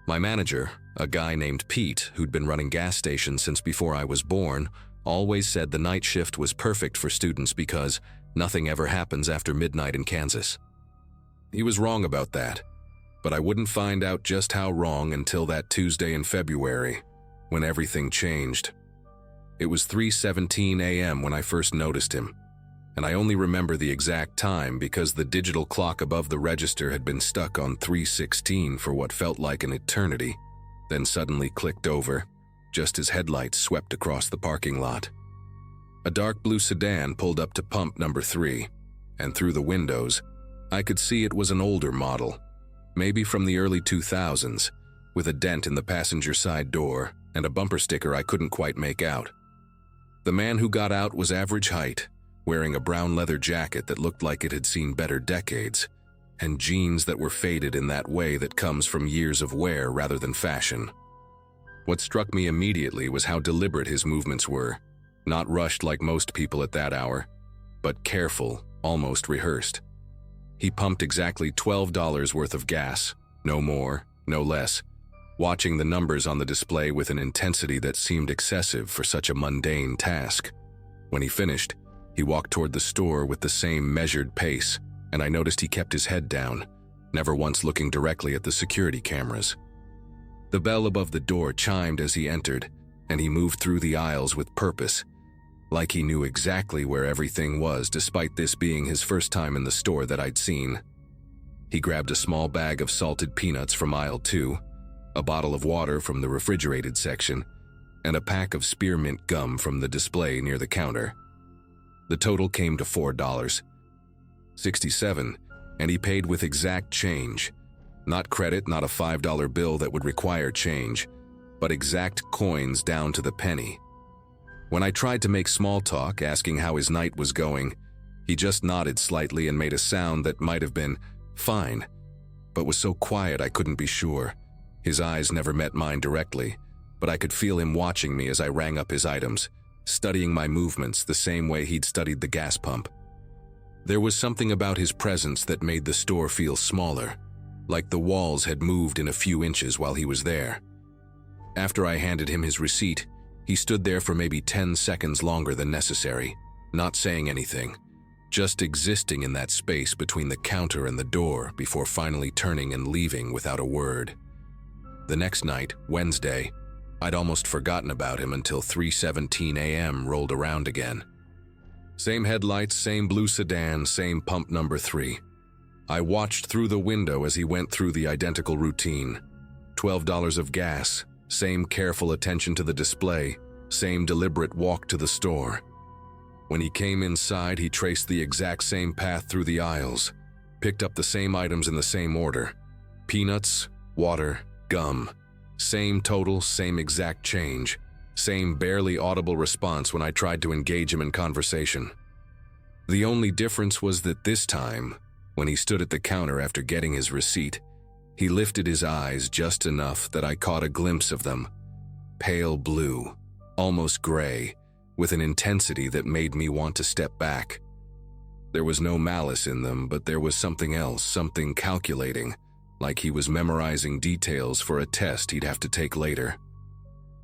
My manager, a guy named Pete who'd been running gas stations since before I was born, always said the night shift was perfect for students because nothing ever happens after midnight in Kansas. He was wrong about that, but I wouldn't find out just how wrong until that Tuesday in February, when everything changed. It was 3:17 a.m. when I first noticed him, and I only remember the exact time because the digital clock above the register had been stuck on 3:16 for what felt like an eternity, then suddenly clicked over, just as headlights swept across the parking lot. A dark blue sedan pulled up to pump number 3, and through the windows, I could see it was an older model, maybe from the early 2000s, with a dent in the passenger side door and a bumper sticker I couldn't quite make out. The man who got out was average height, wearing a brown leather jacket that looked like it had seen better decades, and jeans that were faded in that way that comes from years of wear rather than fashion. What struck me immediately was how deliberate his movements were, not rushed like most people at that hour, but careful, almost rehearsed. He pumped exactly $12 worth of gas, no more, no less, watching the numbers on the display with an intensity that seemed excessive for such a mundane task. When he finished, he walked toward the store with the same measured pace, and I noticed he kept his head down, never once looking directly at the security cameras. The bell above the door chimed as he entered, and he moved through the aisles with purpose, like he knew exactly where everything was despite this being his first time in the store that I'd seen. He grabbed a small bag of salted peanuts from aisle 2, a bottle of water from the refrigerated section, and a pack of spearmint gum from the display near the counter. The total came to $4.67, and he paid with exact change. Not credit, not a $5 bill that would require change, but exact coins down to the penny. When I tried to make small talk, asking how his night was going, he just nodded slightly and made a sound that might have been fine, but was so quiet I couldn't be sure. His eyes never met mine directly, but I could feel him watching me as I rang up his items, studying my movements the same way he'd studied the gas pump. There was something about his presence that made the store feel smaller, like the walls had moved in a few inches while he was there. After I handed him his receipt, he stood there for maybe 10 seconds longer than necessary, not saying anything, just existing in that space between the counter and the door before finally turning and leaving without a word. The next night, Wednesday, I'd almost forgotten about him until 3:17 a.m. rolled around again. Same headlights, same blue sedan, same pump number 3. I watched through the window as he went through the identical routine. $12 of gas, same careful attention to the display, same deliberate walk to the store. When he came inside, he traced the exact same path through the aisles, picked up the same items in the same order. Peanuts, water, gum. Same total, same exact change. Same barely audible response when I tried to engage him in conversation. The only difference was that this time, when he stood at the counter after getting his receipt, he lifted his eyes just enough that I caught a glimpse of them. Pale blue, almost gray, with an intensity that made me want to step back. There was no malice in them, but there was something else, something calculating, like he was memorizing details for a test he'd have to take later.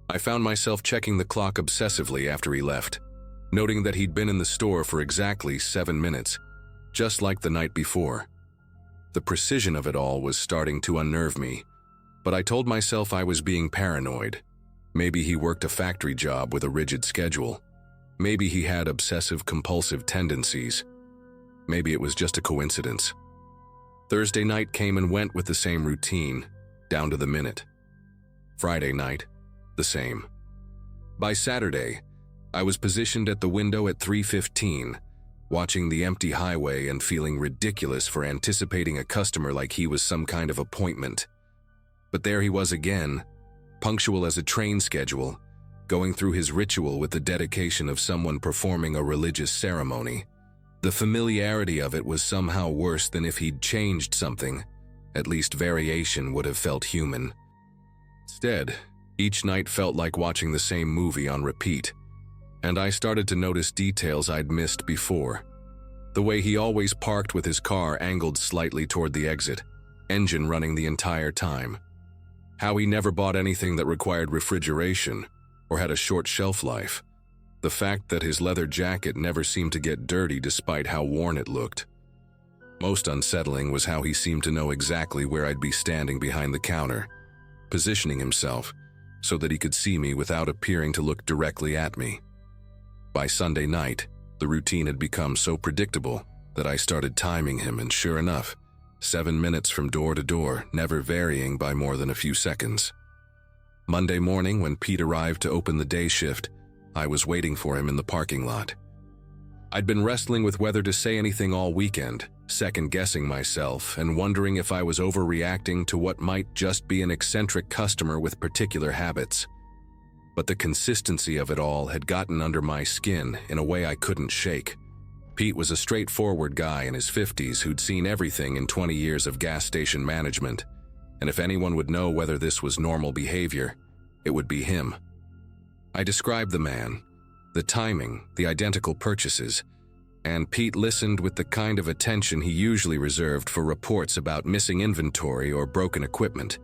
I found myself checking the clock obsessively after he left, noting that he'd been in the store for exactly 7 minutes, just like the night before. The precision of it all was starting to unnerve me, but I told myself I was being paranoid. Maybe he worked a factory job with a rigid schedule. Maybe he had obsessive-compulsive tendencies. Maybe it was just a coincidence. Thursday night came and went with the same routine, down to the minute. Friday night, the same. By Saturday, I was positioned at the window at 3:15, watching the empty highway and feeling ridiculous for anticipating a customer like he was some kind of appointment. But there he was again, punctual as a train schedule, going through his ritual with the dedication of someone performing a religious ceremony. The familiarity of it was somehow worse than if he'd changed something. At least variation would have felt human. Instead, each night felt like watching the same movie on repeat, and I started to notice details I'd missed before. The way he always parked with his car angled slightly toward the exit, engine running the entire time. How he never bought anything that required refrigeration or had a short shelf life. The fact that his leather jacket never seemed to get dirty despite how worn it looked. Most unsettling was how he seemed to know exactly where I'd be standing behind the counter, positioning himself so that he could see me without appearing to look directly at me. By Sunday night, the routine had become so predictable that I started timing him, and sure enough, 7 minutes from door to door, never varying by more than a few seconds. Monday morning, when Pete arrived to open the day shift, I was waiting for him in the parking lot. I'd been wrestling with whether to say anything all weekend, second-guessing myself and wondering if I was overreacting to what might just be an eccentric customer with particular habits. But the consistency of it all had gotten under my skin in a way I couldn't shake. Pete was a straightforward guy in his 50s who'd seen everything in 20 years of gas station management, and if anyone would know whether this was normal behavior, it would be him. I described the man, the timing, the identical purchases, and Pete listened with the kind of attention he usually reserved for reports about missing inventory or broken equipment.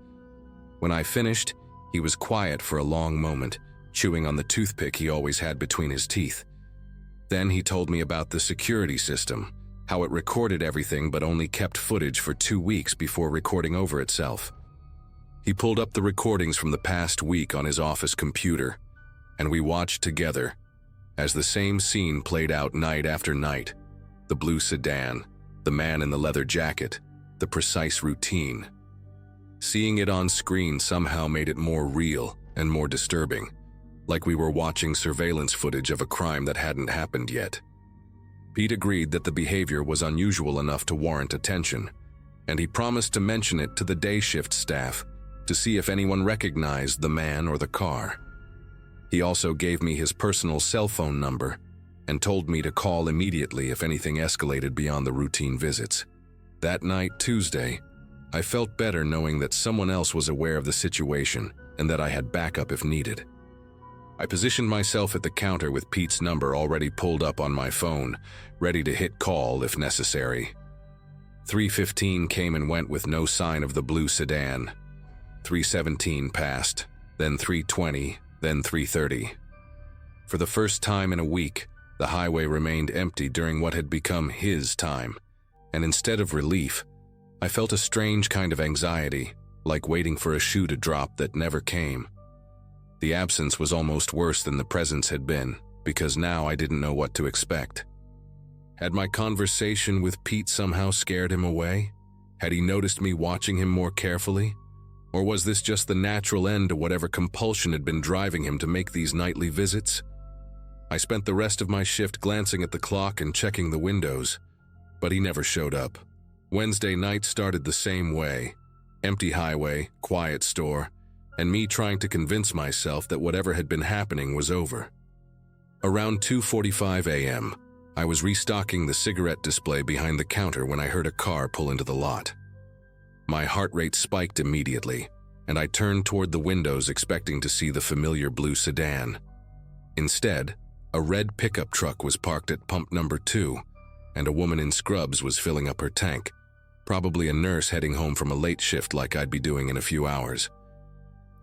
When I finished, he was quiet for a long moment, chewing on the toothpick he always had between his teeth. Then he told me about the security system, how it recorded everything but only kept footage for 2 weeks before recording over itself. He pulled up the recordings from the past week on his office computer, and we watched together as the same scene played out night after night. The blue sedan, the man in the leather jacket, the precise routine. Seeing it on screen somehow made it more real and more disturbing, like we were watching surveillance footage of a crime that hadn't happened yet. Pete agreed that the behavior was unusual enough to warrant attention, and he promised to mention it to the day shift staff to see if anyone recognized the man or the car. He also gave me his personal cell phone number and told me to call immediately if anything escalated beyond the routine visits. That night, Tuesday, I felt better knowing that someone else was aware of the situation and that I had backup if needed. I positioned myself at the counter with Pete's number already pulled up on my phone, ready to hit call if necessary. 3:15 came and went with no sign of the blue sedan. 3:17 passed, then 3:20, then 3:30. For the first time in a week, The highway remained empty during what had become his time, and instead of relief, I felt a strange kind of anxiety, like waiting for a shoe to drop that never came. The absence was almost worse than the presence had been, because now I didn't know what to expect. Had my conversation with Pete somehow scared him away? Had he noticed me watching him more carefully? Or was this just the natural end to whatever compulsion had been driving him to make these nightly visits? I spent the rest of my shift glancing at the clock and checking the windows, but he never showed up. Wednesday night started the same way. Empty highway, quiet store, and me trying to convince myself that whatever had been happening was over. Around 2:45 a.m., I was restocking the cigarette display behind the counter when I heard a car pull into the lot. My heart rate spiked immediately, and I turned toward the windows expecting to see the familiar blue sedan. Instead, a red pickup truck was parked at pump number 2, and a woman in scrubs was filling up her tank, probably a nurse heading home from a late shift like I'd be doing in a few hours.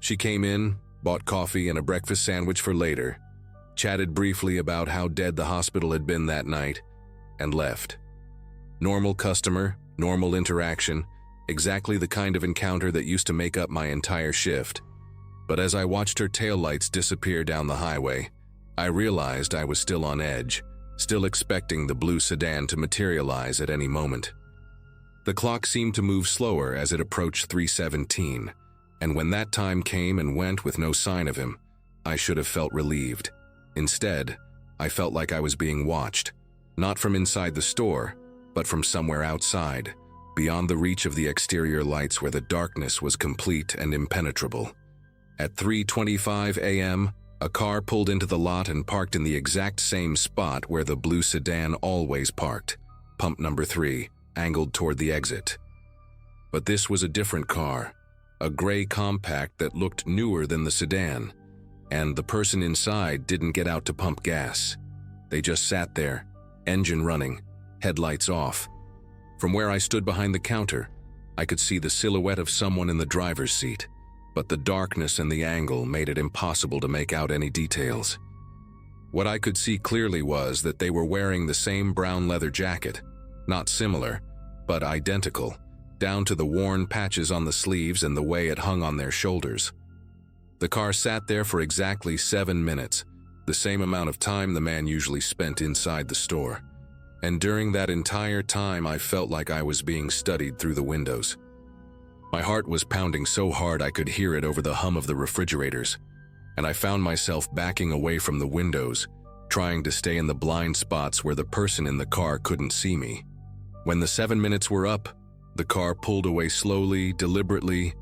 She came in, bought coffee and a breakfast sandwich for later, chatted briefly about how dead the hospital had been that night, and left. Normal customer, normal interaction, exactly the kind of encounter that used to make up my entire shift. But as I watched her taillights disappear down the highway, I realized I was still on edge, still expecting the blue sedan to materialize at any moment. The clock seemed to move slower as it approached 3:17, and when that time came and went with no sign of him, I should have felt relieved. Instead, I felt like I was being watched, not from inside the store, but from somewhere outside, beyond the reach of the exterior lights where the darkness was complete and impenetrable. At 3:25 a.m., a car pulled into the lot and parked in the exact same spot where the blue sedan always parked, pump number 3, angled toward the exit. But this was a different car, a gray compact that looked newer than the sedan, and the person inside didn't get out to pump gas. They just sat there, engine running, headlights off. From where I stood behind the counter, I could see the silhouette of someone in the driver's seat, but the darkness and the angle made it impossible to make out any details. What I could see clearly was that they were wearing the same brown leather jacket, not similar, but identical, down to the worn patches on the sleeves and the way it hung on their shoulders. The car sat there for exactly 7 minutes, the same amount of time the man usually spent inside the store. And during that entire time, I felt like I was being studied through the windows. My heart was pounding so hard I could hear it over the hum of the refrigerators, and I found myself backing away from the windows, trying to stay in the blind spots where the person in the car couldn't see me. When the 7 minutes were up, the car pulled away slowly, deliberately,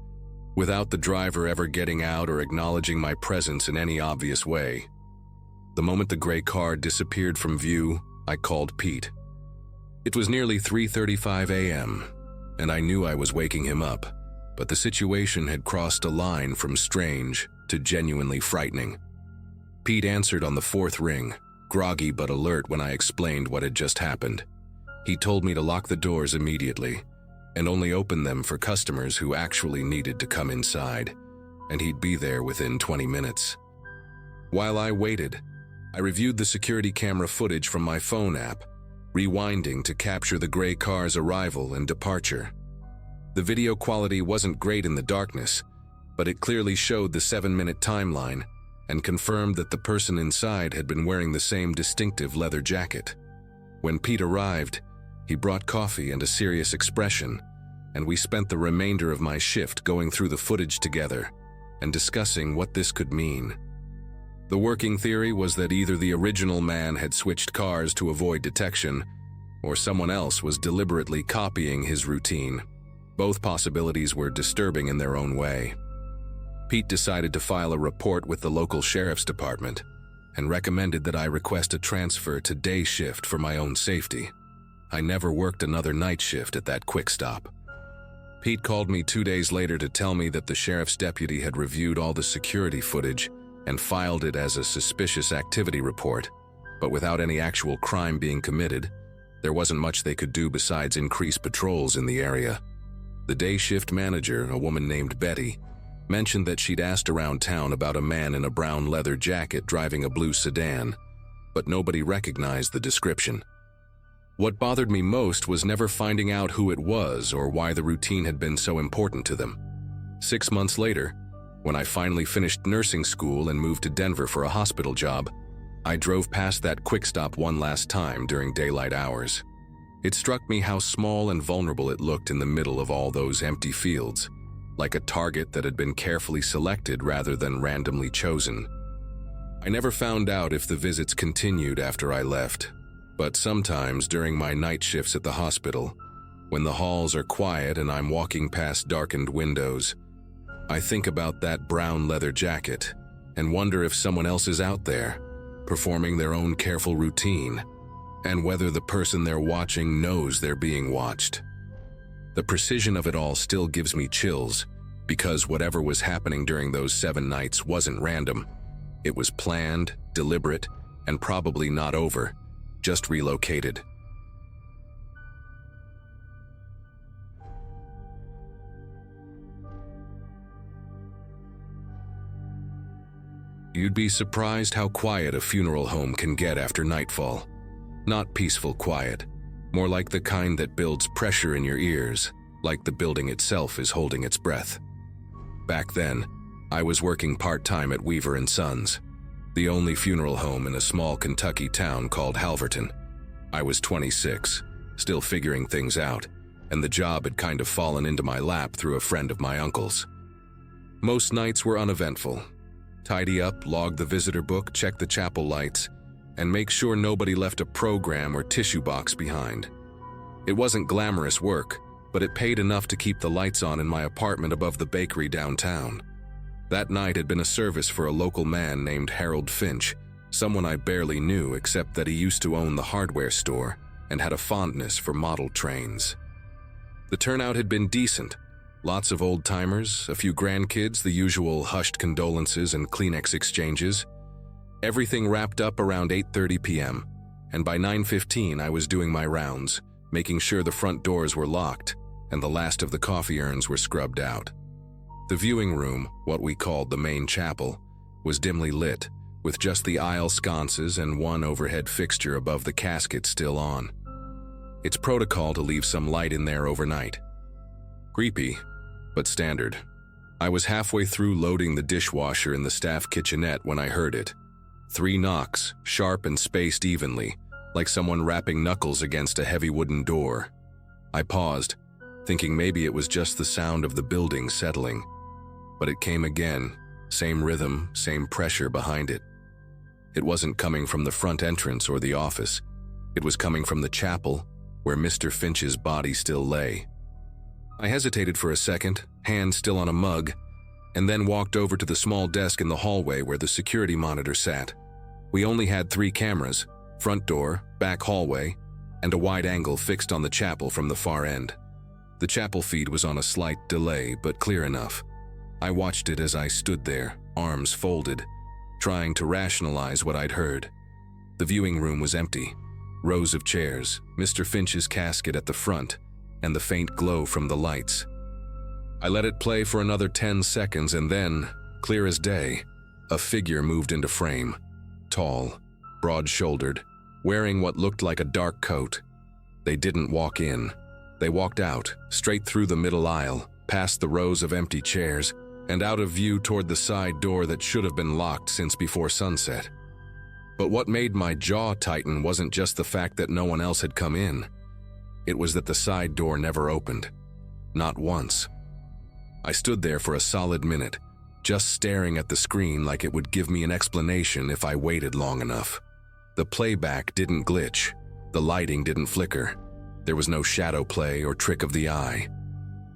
without the driver ever getting out or acknowledging my presence in any obvious way. The moment the gray car disappeared from view, I called Pete. It was nearly 3:35 a.m., and I knew I was waking him up, but the situation had crossed a line from strange to genuinely frightening. Pete answered on the 4th ring, groggy but alert when I explained what had just happened. He told me to lock the doors immediately, and only open them for customers who actually needed to come inside, and he'd be there within 20 minutes. While I waited, I reviewed the security camera footage from my phone app, rewinding to capture the gray car's arrival and departure. The video quality wasn't great in the darkness, but it clearly showed the 7-minute timeline and confirmed that the person inside had been wearing the same distinctive leather jacket. When Pete arrived, he brought coffee and a serious expression, and we spent the remainder of my shift going through the footage together and discussing what this could mean. The working theory was that either the original man had switched cars to avoid detection, or someone else was deliberately copying his routine. Both possibilities were disturbing in their own way. Pete decided to file a report with the local sheriff's department and recommended that I request a transfer to day shift for my own safety. I never worked another night shift at that quick stop. Pete called me 2 days later to tell me that the sheriff's deputy had reviewed all the security footage and filed it as a suspicious activity report, but without any actual crime being committed, there wasn't much they could do besides increase patrols in the area. The day shift manager, a woman named Betty, mentioned that she'd asked around town about a man in a brown leather jacket driving a blue sedan, but nobody recognized the description. What bothered me most was never finding out who it was or why the routine had been so important to them. 6 months later, when I finally finished nursing school and moved to Denver for a hospital job, I drove past that quick stop one last time during daylight hours. It struck me how small and vulnerable it looked in the middle of all those empty fields, like a target that had been carefully selected rather than randomly chosen. I never found out if the visits continued after I left, but sometimes during my night shifts at the hospital, when the halls are quiet and I'm walking past darkened windows, I think about that brown leather jacket and wonder if someone else is out there, performing their own careful routine, and whether the person they're watching knows they're being watched. The precision of it all still gives me chills, because whatever was happening during those 7 nights wasn't random. It was planned, deliberate, and probably not over, just relocated. You'd be surprised how quiet a funeral home can get after nightfall. Not peaceful quiet, more like the kind that builds pressure in your ears, like the building itself is holding its breath. Back then, I was working part-time at Weaver & Sons, the only funeral home in a small Kentucky town called Halverton. I was 26, still figuring things out, and the job had kind of fallen into my lap through a friend of my uncle's. Most nights were uneventful. Tidy up, log the visitor book, check the chapel lights, and make sure nobody left a program or tissue box behind. It wasn't glamorous work, but it paid enough to keep the lights on in my apartment above the bakery downtown. That night had been a service for a local man named Harold Finch, someone I barely knew except that he used to own the hardware store and had a fondness for model trains. The turnout had been decent. Lots of old-timers, a few grandkids, the usual hushed condolences and Kleenex exchanges. Everything wrapped up around 8:30 p.m., and by 9:15 I was doing my rounds, making sure the front doors were locked and the last of the coffee urns were scrubbed out. The viewing room, what we called the main chapel, was dimly lit, with just the aisle sconces and one overhead fixture above the casket still on. It's protocol to leave some light in there overnight. Creepy, but standard. I was halfway through loading the dishwasher in the staff kitchenette when I heard it. 3 knocks, sharp and spaced evenly, like someone rapping knuckles against a heavy wooden door. I paused, thinking maybe it was just the sound of the building settling. But it came again, same rhythm, same pressure behind it. It wasn't coming from the front entrance or the office. It was coming from the chapel, where Mr. Finch's body still lay. I hesitated for a second, hand still on a mug, and then walked over to the small desk in the hallway where the security monitor sat. We only had 3 cameras, front door, back hallway, and a wide angle fixed on the chapel from the far end. The chapel feed was on a slight delay, but clear enough. I watched it as I stood there, arms folded, trying to rationalize what I'd heard. The viewing room was empty. Rows of chairs, Mr. Finch's casket at the front, and the faint glow from the lights. I let it play for another 10 seconds and then, clear as day, a figure moved into frame. Tall, broad-shouldered, wearing what looked like a dark coat. They didn't walk in. They walked out, straight through the middle aisle, past the rows of empty chairs, and out of view toward the side door that should have been locked since before sunset. But what made my jaw tighten wasn't just the fact that no one else had come in. It was that the side door never opened. Not once. I stood there for a solid minute, just staring at the screen like it would give me an explanation if I waited long enough. The playback didn't glitch. The lighting didn't flicker. There was no shadow play or trick of the eye.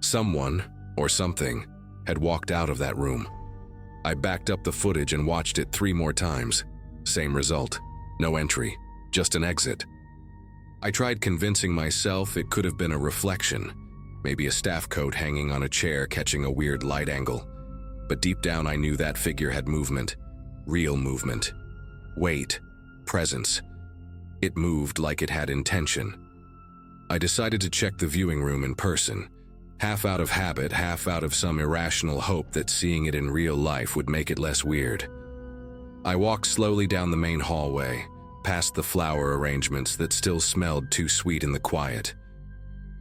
Someone, or something, had walked out of that room. I backed up the footage and watched it 3 more times. Same result. No entry, just an exit. I tried convincing myself it could have been a reflection, maybe a staff coat hanging on a chair catching a weird light angle. But deep down I knew that figure had movement, real movement. Weight, presence. It moved like it had intention. I decided to check the viewing room in person, half out of habit, half out of some irrational hope that seeing it in real life would make it less weird. I walked slowly down the main hallway, past the flower arrangements that still smelled too sweet in the quiet.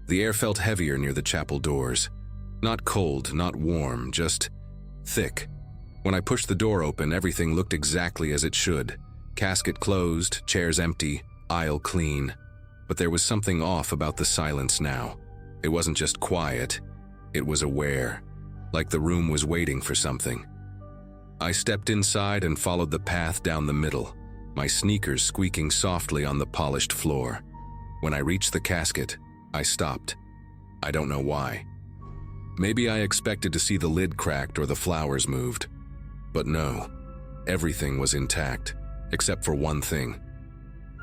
The air felt heavier near the chapel doors. Not cold, not warm, just thick. When I pushed the door open, everything looked exactly as it should. Casket closed, chairs empty, aisle clean. But there was something off about the silence now. It wasn't just quiet, it was aware, like the room was waiting for something. I stepped inside and followed the path down the middle, my sneakers squeaking softly on the polished floor. When I reached the casket, I stopped. I don't know why. Maybe I expected to see the lid cracked or the flowers moved. But no, everything was intact, except for one thing.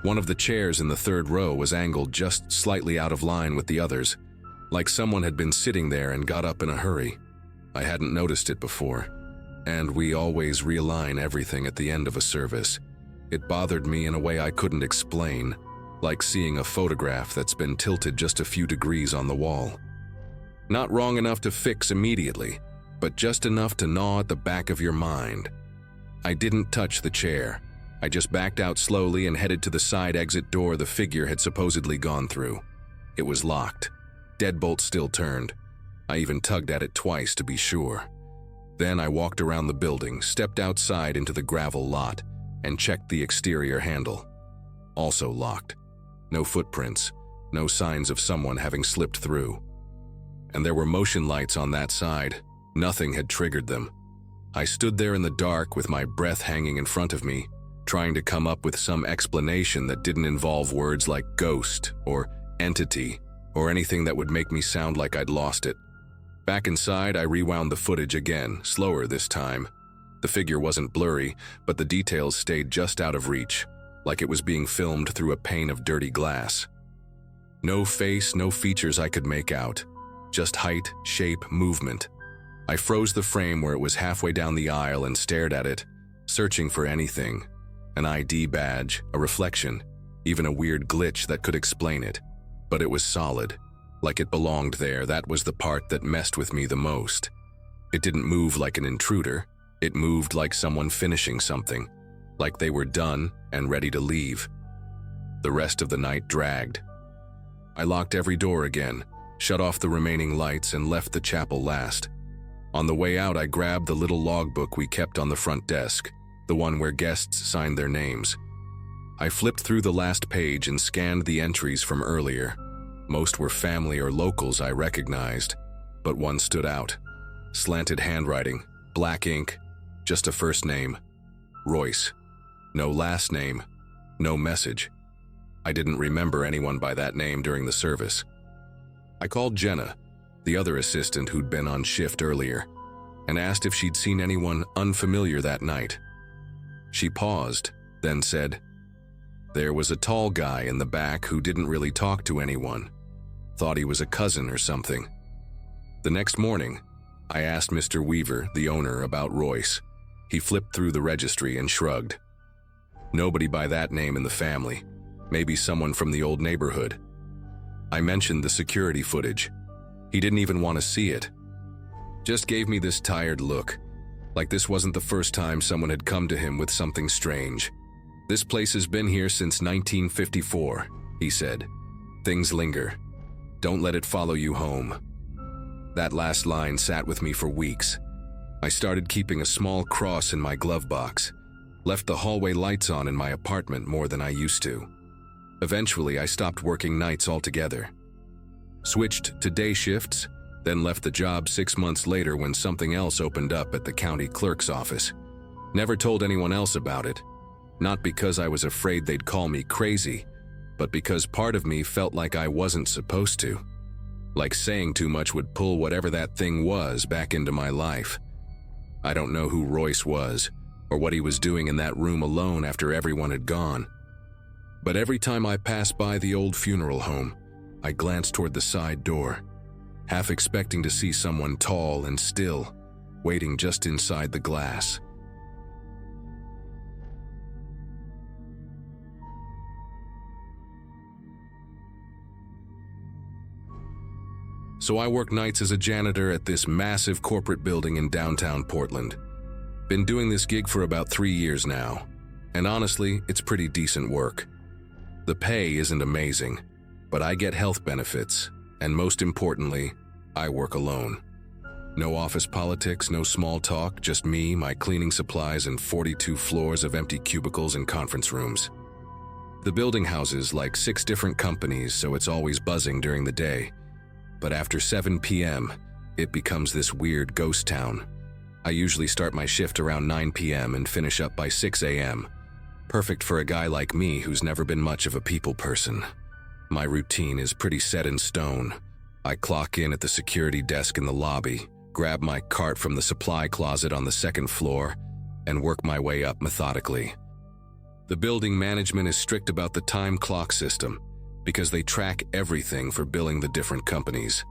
One of the chairs in the third row was angled just slightly out of line with the others, like someone had been sitting there and got up in a hurry. I hadn't noticed it before, and we always realign everything at the end of a service. It bothered me in a way I couldn't explain, like seeing a photograph that's been tilted just a few degrees on the wall. Not wrong enough to fix immediately, but just enough to gnaw at the back of your mind. I didn't touch the chair. I just backed out slowly and headed to the side exit door the figure had supposedly gone through. It was locked. Deadbolt still turned. I even tugged at it twice to be sure. Then I walked around the building, stepped outside into the gravel lot, and checked the exterior handle. Also locked. No footprints, no signs of someone having slipped through. And there were motion lights on that side. Nothing had triggered them. I stood there in the dark with my breath hanging in front of me, trying to come up with some explanation that didn't involve words like ghost or entity or anything that would make me sound like I'd lost it. Back inside, I rewound the footage again, slower this time. The figure wasn't blurry, but the details stayed just out of reach, like it was being filmed through a pane of dirty glass. No face, no features I could make out. Just height, shape, movement. I froze the frame where it was halfway down the aisle and stared at it, searching for anything. An ID badge, a reflection, even a weird glitch that could explain it. But it was solid, like it belonged there. That was the part that messed with me the most. It didn't move like an intruder. It moved like someone finishing something, like they were done and ready to leave. The rest of the night dragged. I locked every door again, shut off the remaining lights, and left the chapel last. On the way out, I grabbed the little logbook we kept on the front desk, the one where guests signed their names. I flipped through the last page and scanned the entries from earlier. Most were family or locals I recognized, but one stood out. Slanted handwriting, black ink, just a first name, Royce. No last name, no message. I didn't remember anyone by that name during the service. I called Jenna, the other assistant who'd been on shift earlier, and asked if she'd seen anyone unfamiliar that night. She paused, then said, "There was a tall guy in the back who didn't really talk to anyone. Thought he was a cousin or something." The next morning, I asked Mr. Weaver, the owner, about Royce. He flipped through the registry and shrugged. Nobody by that name in the family. Maybe someone from the old neighborhood. I mentioned the security footage. He didn't even want to see it. Just gave me this tired look, like this wasn't the first time someone had come to him with something strange. "This place has been here since 1954, he said. "Things linger. Don't let it follow you home." That last line sat with me for weeks. I started keeping a small cross in my glove box, left the hallway lights on in my apartment more than I used to. Eventually, I stopped working nights altogether. Switched to day shifts, then left the job 6 months later when something else opened up at the county clerk's office. Never told anyone else about it, not because I was afraid they'd call me crazy, but because part of me felt like I wasn't supposed to. Like saying too much would pull whatever that thing was back into my life. I don't know who Royce was, or what he was doing in that room alone after everyone had gone. But every time I passed by the old funeral home, I glanced toward the side door, half expecting to see someone tall and still, waiting just inside the glass. So I work nights as a janitor at this massive corporate building in downtown Portland. Been doing this gig for about 3 years now. And honestly, it's pretty decent work. The pay isn't amazing, but I get health benefits, and most importantly, I work alone. No office politics, no small talk, just me, my cleaning supplies, and 42 floors of empty cubicles and conference rooms. The building houses like 6 different companies, so it's always buzzing during the day. But after 7 p.m., it becomes this weird ghost town. I usually start my shift around 9 p.m. and finish up by 6 a.m. Perfect for a guy like me who's never been much of a people person. My routine is pretty set in stone. I clock in at the security desk in the lobby, grab my cart from the supply closet on the 2nd floor, and work my way up methodically. The building management is strict about the time clock system because they track everything for billing the different companies.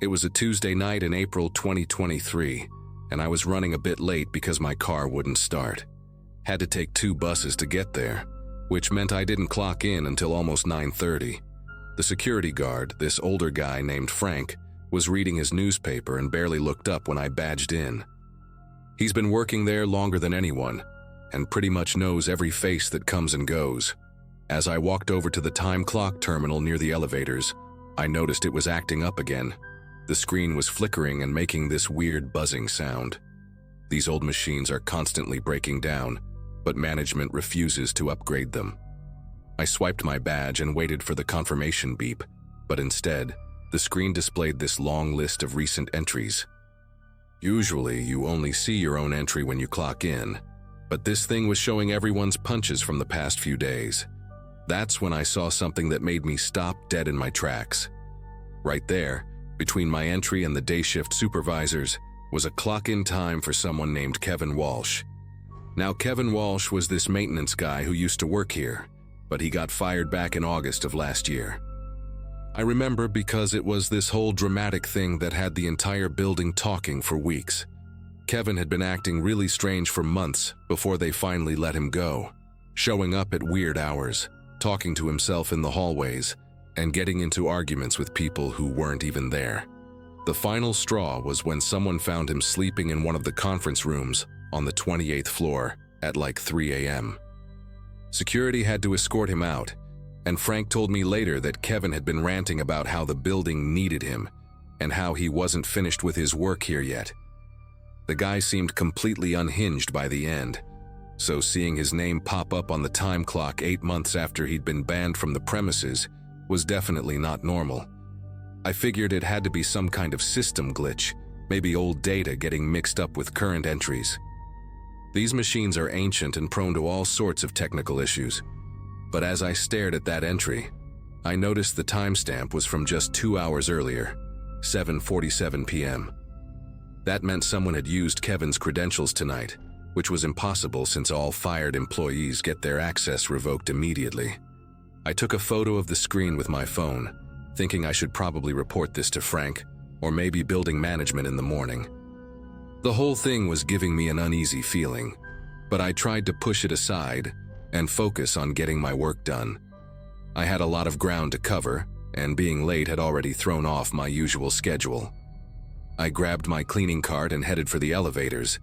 It was a Tuesday night in April 2023, and I was running a bit late because my car wouldn't start. Had to take 2 buses to get there, which meant I didn't clock in until almost 9:30. The security guard, this older guy named Frank, was reading his newspaper and barely looked up when I badged in. He's been working there longer than anyone, and pretty much knows every face that comes and goes. As I walked over to the time clock terminal near the elevators, I noticed it was acting up again. The screen was flickering and making this weird buzzing sound. These old machines are constantly breaking down, but management refuses to upgrade them. I swiped my badge and waited for the confirmation beep, but instead, the screen displayed this long list of recent entries. Usually, you only see your own entry when you clock in, but this thing was showing everyone's punches from the past few days. That's when I saw something that made me stop dead in my tracks. Right there, between my entry and the day shift supervisors, was a clock-in time for someone named Kevin Walsh. Now, Kevin Walsh was this maintenance guy who used to work here, but he got fired back in August of last year. I remember because it was this whole dramatic thing that had the entire building talking for weeks. Kevin had been acting really strange for months before they finally let him go, showing up at weird hours, talking to himself in the hallways, and getting into arguments with people who weren't even there. The final straw was when someone found him sleeping in one of the conference rooms on the 28th floor at like 3 a.m. Security had to escort him out, and Frank told me later that Kevin had been ranting about how the building needed him and how he wasn't finished with his work here yet. The guy seemed completely unhinged by the end, so seeing his name pop up on the time clock 8 months after he'd been banned from the premises was definitely not normal. I figured it had to be some kind of system glitch, maybe old data getting mixed up with current entries. These machines are ancient and prone to all sorts of technical issues, but as I stared at that entry, I noticed the timestamp was from just 2 hours earlier, 7:47 p.m. That meant someone had used Kevin's credentials tonight, which was impossible since all fired employees get their access revoked immediately. I took a photo of the screen with my phone, thinking I should probably report this to Frank, or maybe building management in the morning. The whole thing was giving me an uneasy feeling, but I tried to push it aside and focus on getting my work done. I had a lot of ground to cover, and being late had already thrown off my usual schedule. I grabbed my cleaning cart and headed for the elevators,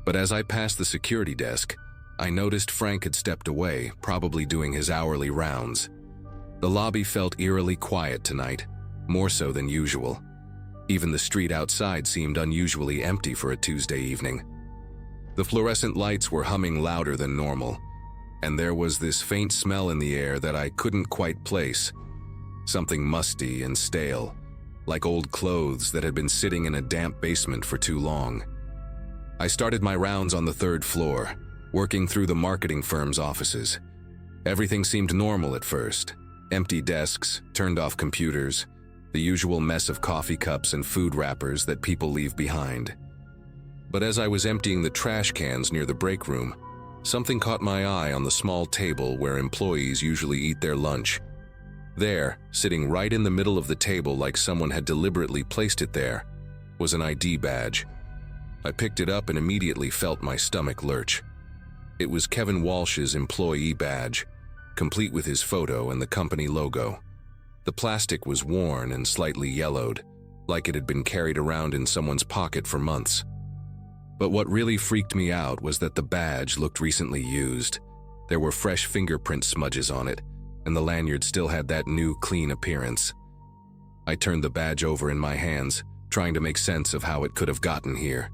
but as I passed the security desk, I noticed Frank had stepped away, probably doing his hourly rounds. The lobby felt eerily quiet tonight, more so than usual. Even the street outside seemed unusually empty for a Tuesday evening. The fluorescent lights were humming louder than normal, and there was this faint smell in the air that I couldn't quite place. Something musty and stale, like old clothes that had been sitting in a damp basement for too long. I started my rounds on the 3rd floor, working through the marketing firm's offices. Everything seemed normal at first. Empty desks, turned-off computers, the usual mess of coffee cups and food wrappers that people leave behind. But as I was emptying the trash cans near the break room, something caught my eye on the small table where employees usually eat their lunch. There, sitting right in the middle of the table like someone had deliberately placed it there, was an ID badge. I picked it up and immediately felt my stomach lurch. It was Kevin Walsh's employee badge, complete with his photo and the company logo. The plastic was worn and slightly yellowed, like it had been carried around in someone's pocket for months. But what really freaked me out was that the badge looked recently used, There were fresh fingerprint smudges on it, and the lanyard still had that new, clean appearance. I turned the badge over in my hands, trying to make sense of how it could have gotten here.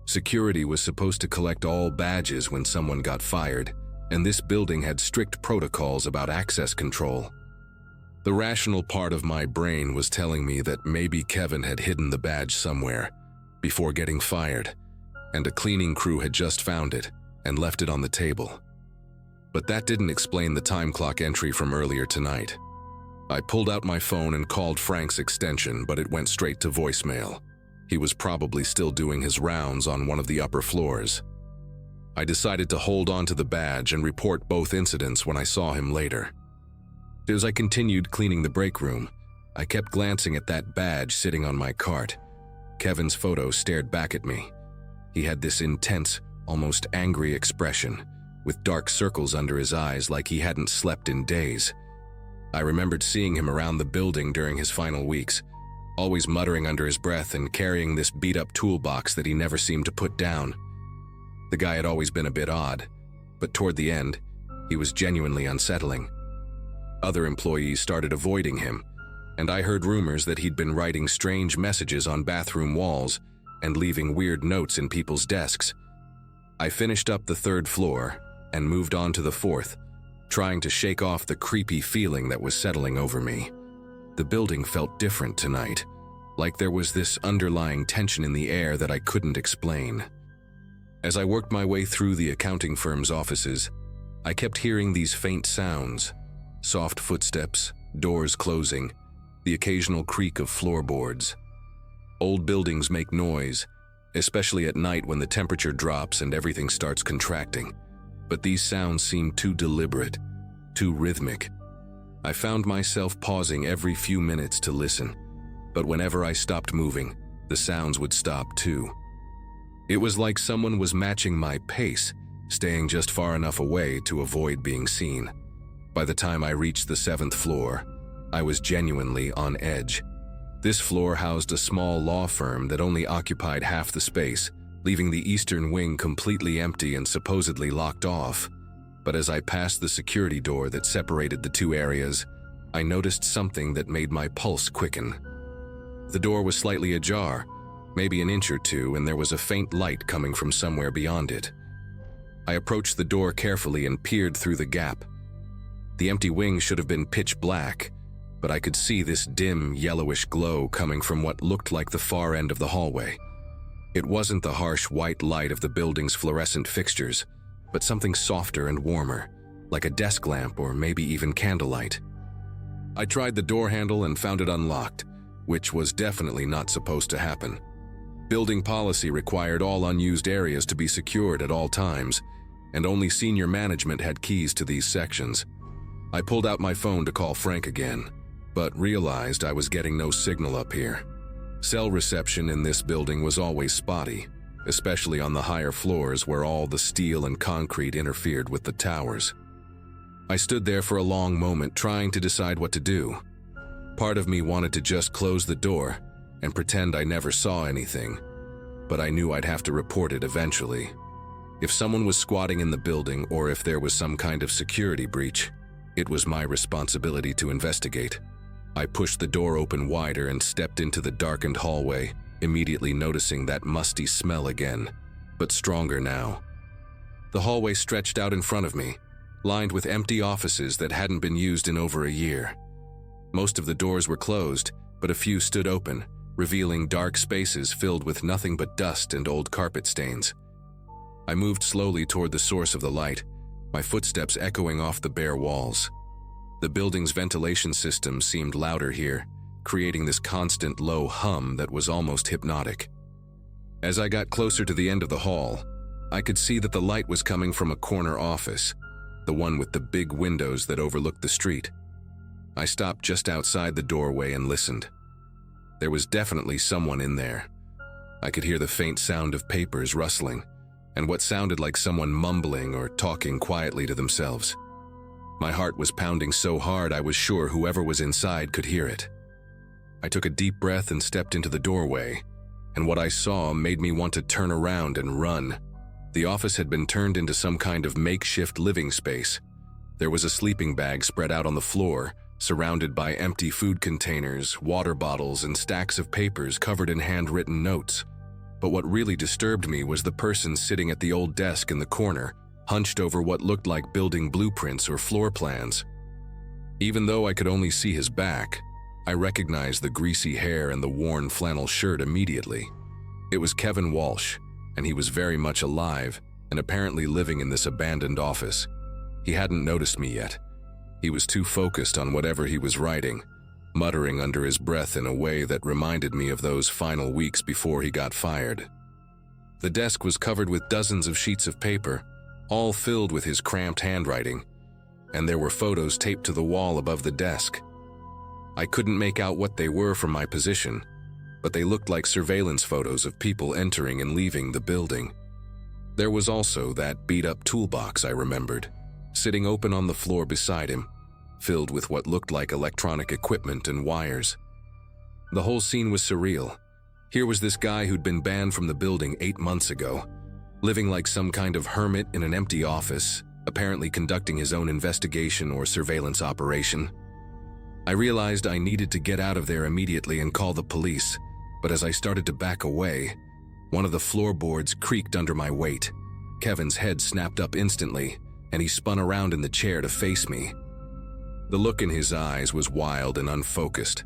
Security was supposed to collect all badges when someone got fired, and this building had strict protocols about access control. The rational part of my brain was telling me that maybe Kevin had hidden the badge somewhere before getting fired, and a cleaning crew had just found it and left it on the table. But that didn't explain the time clock entry from earlier tonight. I pulled out my phone and called Frank's extension, but it went straight to voicemail. He was probably still doing his rounds on one of the upper floors. I decided to hold on to the badge and report both incidents when I saw him later. As I continued cleaning the break room, I kept glancing at that badge sitting on my cart. Kevin's photo stared back at me. He had this intense, almost angry expression, with dark circles under his eyes like he hadn't slept in days. I remembered seeing him around the building during his final weeks, always muttering under his breath and carrying this beat-up toolbox that he never seemed to put down. The guy had always been a bit odd, but toward the end, he was genuinely unsettling. Other employees started avoiding him, and I heard rumors that he'd been writing strange messages on bathroom walls and leaving weird notes in people's desks. I finished up the 3rd floor and moved on to the 4th, trying to shake off the creepy feeling that was settling over me. The building felt different tonight, like there was this underlying tension in the air that I couldn't explain. As I worked my way through the accounting firm's offices, I kept hearing these faint sounds: soft footsteps, doors closing, the occasional creak of floorboards. Old buildings make noise, especially at night when the temperature drops and everything starts contracting. But these sounds seemed too deliberate, too rhythmic. I found myself pausing every few minutes to listen, but whenever I stopped moving, the sounds would stop too. It was like someone was matching my pace, staying just far enough away to avoid being seen. By the time I reached the 7th floor, I was genuinely on edge. This floor housed a small law firm that only occupied half the space, leaving the eastern wing completely empty and supposedly locked off. But as I passed the security door that separated the two areas, I noticed something that made my pulse quicken. The door was slightly ajar, maybe an inch or two, and there was a faint light coming from somewhere beyond it. I approached the door carefully and peered through the gap. The empty wing should have been pitch black, but I could see this dim, yellowish glow coming from what looked like the far end of the hallway. It wasn't the harsh white light of the building's fluorescent fixtures, but something softer and warmer, like a desk lamp or maybe even candlelight. I tried the door handle and found it unlocked, which was definitely not supposed to happen. Building policy required all unused areas to be secured at all times, and only senior management had keys to these sections. I pulled out my phone to call Frank again, but realized I was getting no signal up here. Cell reception in this building was always spotty, especially on the higher floors where all the steel and concrete interfered with the towers. I stood there for a long moment trying to decide what to do. Part of me wanted to just close the door and pretend I never saw anything, but I knew I'd have to report it eventually. If someone was squatting in the building or if there was some kind of security breach, it was my responsibility to investigate. I pushed the door open wider and stepped into the darkened hallway, immediately noticing that musty smell again, but stronger now. The hallway stretched out in front of me, lined with empty offices that hadn't been used in over a year. Most of the doors were closed, but a few stood open, revealing dark spaces filled with nothing but dust and old carpet stains. I moved slowly toward the source of the light, my footsteps echoing off the bare walls. The building's ventilation system seemed louder here, creating this constant low hum that was almost hypnotic. As I got closer to the end of the hall, I could see that the light was coming from a corner office, the one with the big windows that overlooked the street. I stopped just outside the doorway and listened. There was definitely someone in there. I could hear the faint sound of papers rustling, and what sounded like someone mumbling or talking quietly to themselves. My heart was pounding so hard I was sure whoever was inside could hear it. I took a deep breath and stepped into the doorway, and what I saw made me want to turn around and run. The office had been turned into some kind of makeshift living space. There was a sleeping bag spread out on the floor, surrounded by empty food containers, water bottles, and stacks of papers covered in handwritten notes. But what really disturbed me was the person sitting at the old desk in the corner, hunched over what looked like building blueprints or floor plans. Even though I could only see his back, I recognized the greasy hair and the worn flannel shirt immediately. It was Kevin Walsh, and he was very much alive and apparently living in this abandoned office. He hadn't noticed me yet. He was too focused on whatever he was writing, muttering under his breath in a way that reminded me of those final weeks before he got fired. The desk was covered with dozens of sheets of paper, all filled with his cramped handwriting, and there were photos taped to the wall above the desk. I couldn't make out what they were from my position, but they looked like surveillance photos of people entering and leaving the building. There was also that beat-up toolbox I remembered, sitting open on the floor beside him, filled with what looked like electronic equipment and wires. The whole scene was surreal. Here was this guy who'd been banned from the building 8 months ago, living like some kind of hermit in an empty office, apparently conducting his own investigation or surveillance operation. I realized I needed to get out of there immediately and call the police, but as I started to back away, one of the floorboards creaked under my weight. Kevin's head snapped up instantly, and he spun around in the chair to face me. The look in his eyes was wild and unfocused,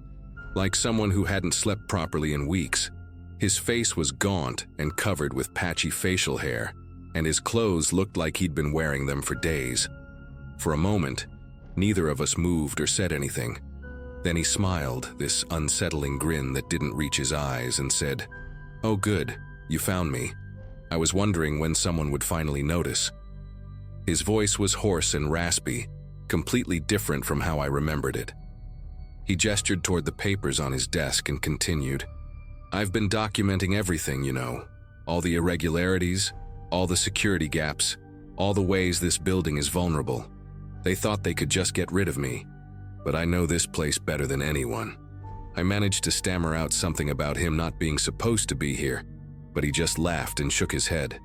like someone who hadn't slept properly in weeks. His face was gaunt and covered with patchy facial hair, and his clothes looked like he'd been wearing them for days. For a moment, neither of us moved or said anything. Then he smiled, this unsettling grin that didn't reach his eyes, and said, "Oh good, you found me. I was wondering when someone would finally notice." His voice was hoarse and raspy, completely different from how I remembered it. He gestured toward the papers on his desk and continued, "I've been documenting everything, you know. All the irregularities, all the security gaps, all the ways this building is vulnerable. They thought they could just get rid of me, but I know this place better than anyone." I managed to stammer out something about him not being supposed to be here, but he just laughed and shook his head.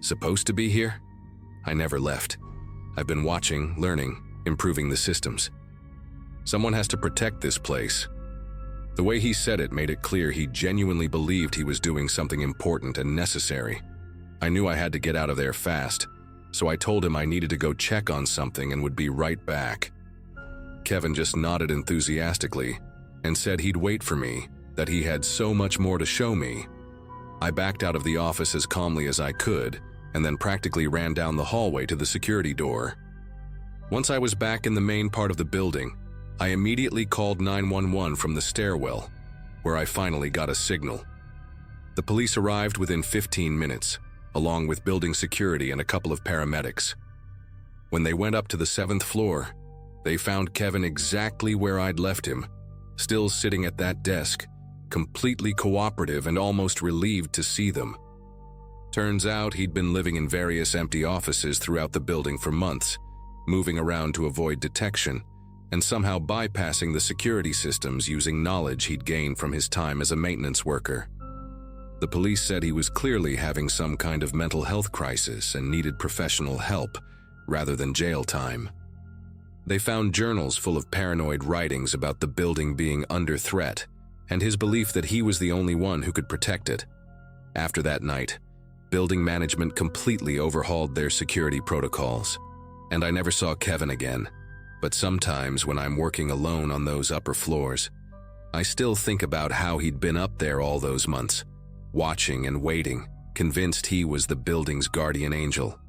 "Supposed to be here? I never left. I've been watching, learning, improving the systems. Someone has to protect this place." The way he said it made it clear he genuinely believed he was doing something important and necessary. I knew I had to get out of there fast, so I told him I needed to go check on something and would be right back. Kevin just nodded enthusiastically and said he'd wait for me, that he had so much more to show me. I backed out of the office as calmly as I could, and then practically ran down the hallway to the security door. Once I was back in the main part of the building, I immediately called 911 from the stairwell, where I finally got a signal. The police arrived within 15 minutes, along with building security and a couple of paramedics. When they went up to the 7th floor, they found Kevin exactly where I'd left him, still sitting at that desk, completely cooperative and almost relieved to see them. Turns out he'd been living in various empty offices throughout the building for months, moving around to avoid detection, and somehow bypassing the security systems using knowledge he'd gained from his time as a maintenance worker. The police said he was clearly having some kind of mental health crisis and needed professional help rather than jail time. They found journals full of paranoid writings about the building being under threat and his belief that he was the only one who could protect it. After that night, building management completely overhauled their security protocols, and I never saw Kevin again. But sometimes when I'm working alone on those upper floors, I still think about how he'd been up there all those months, watching and waiting, convinced he was the building's guardian angel.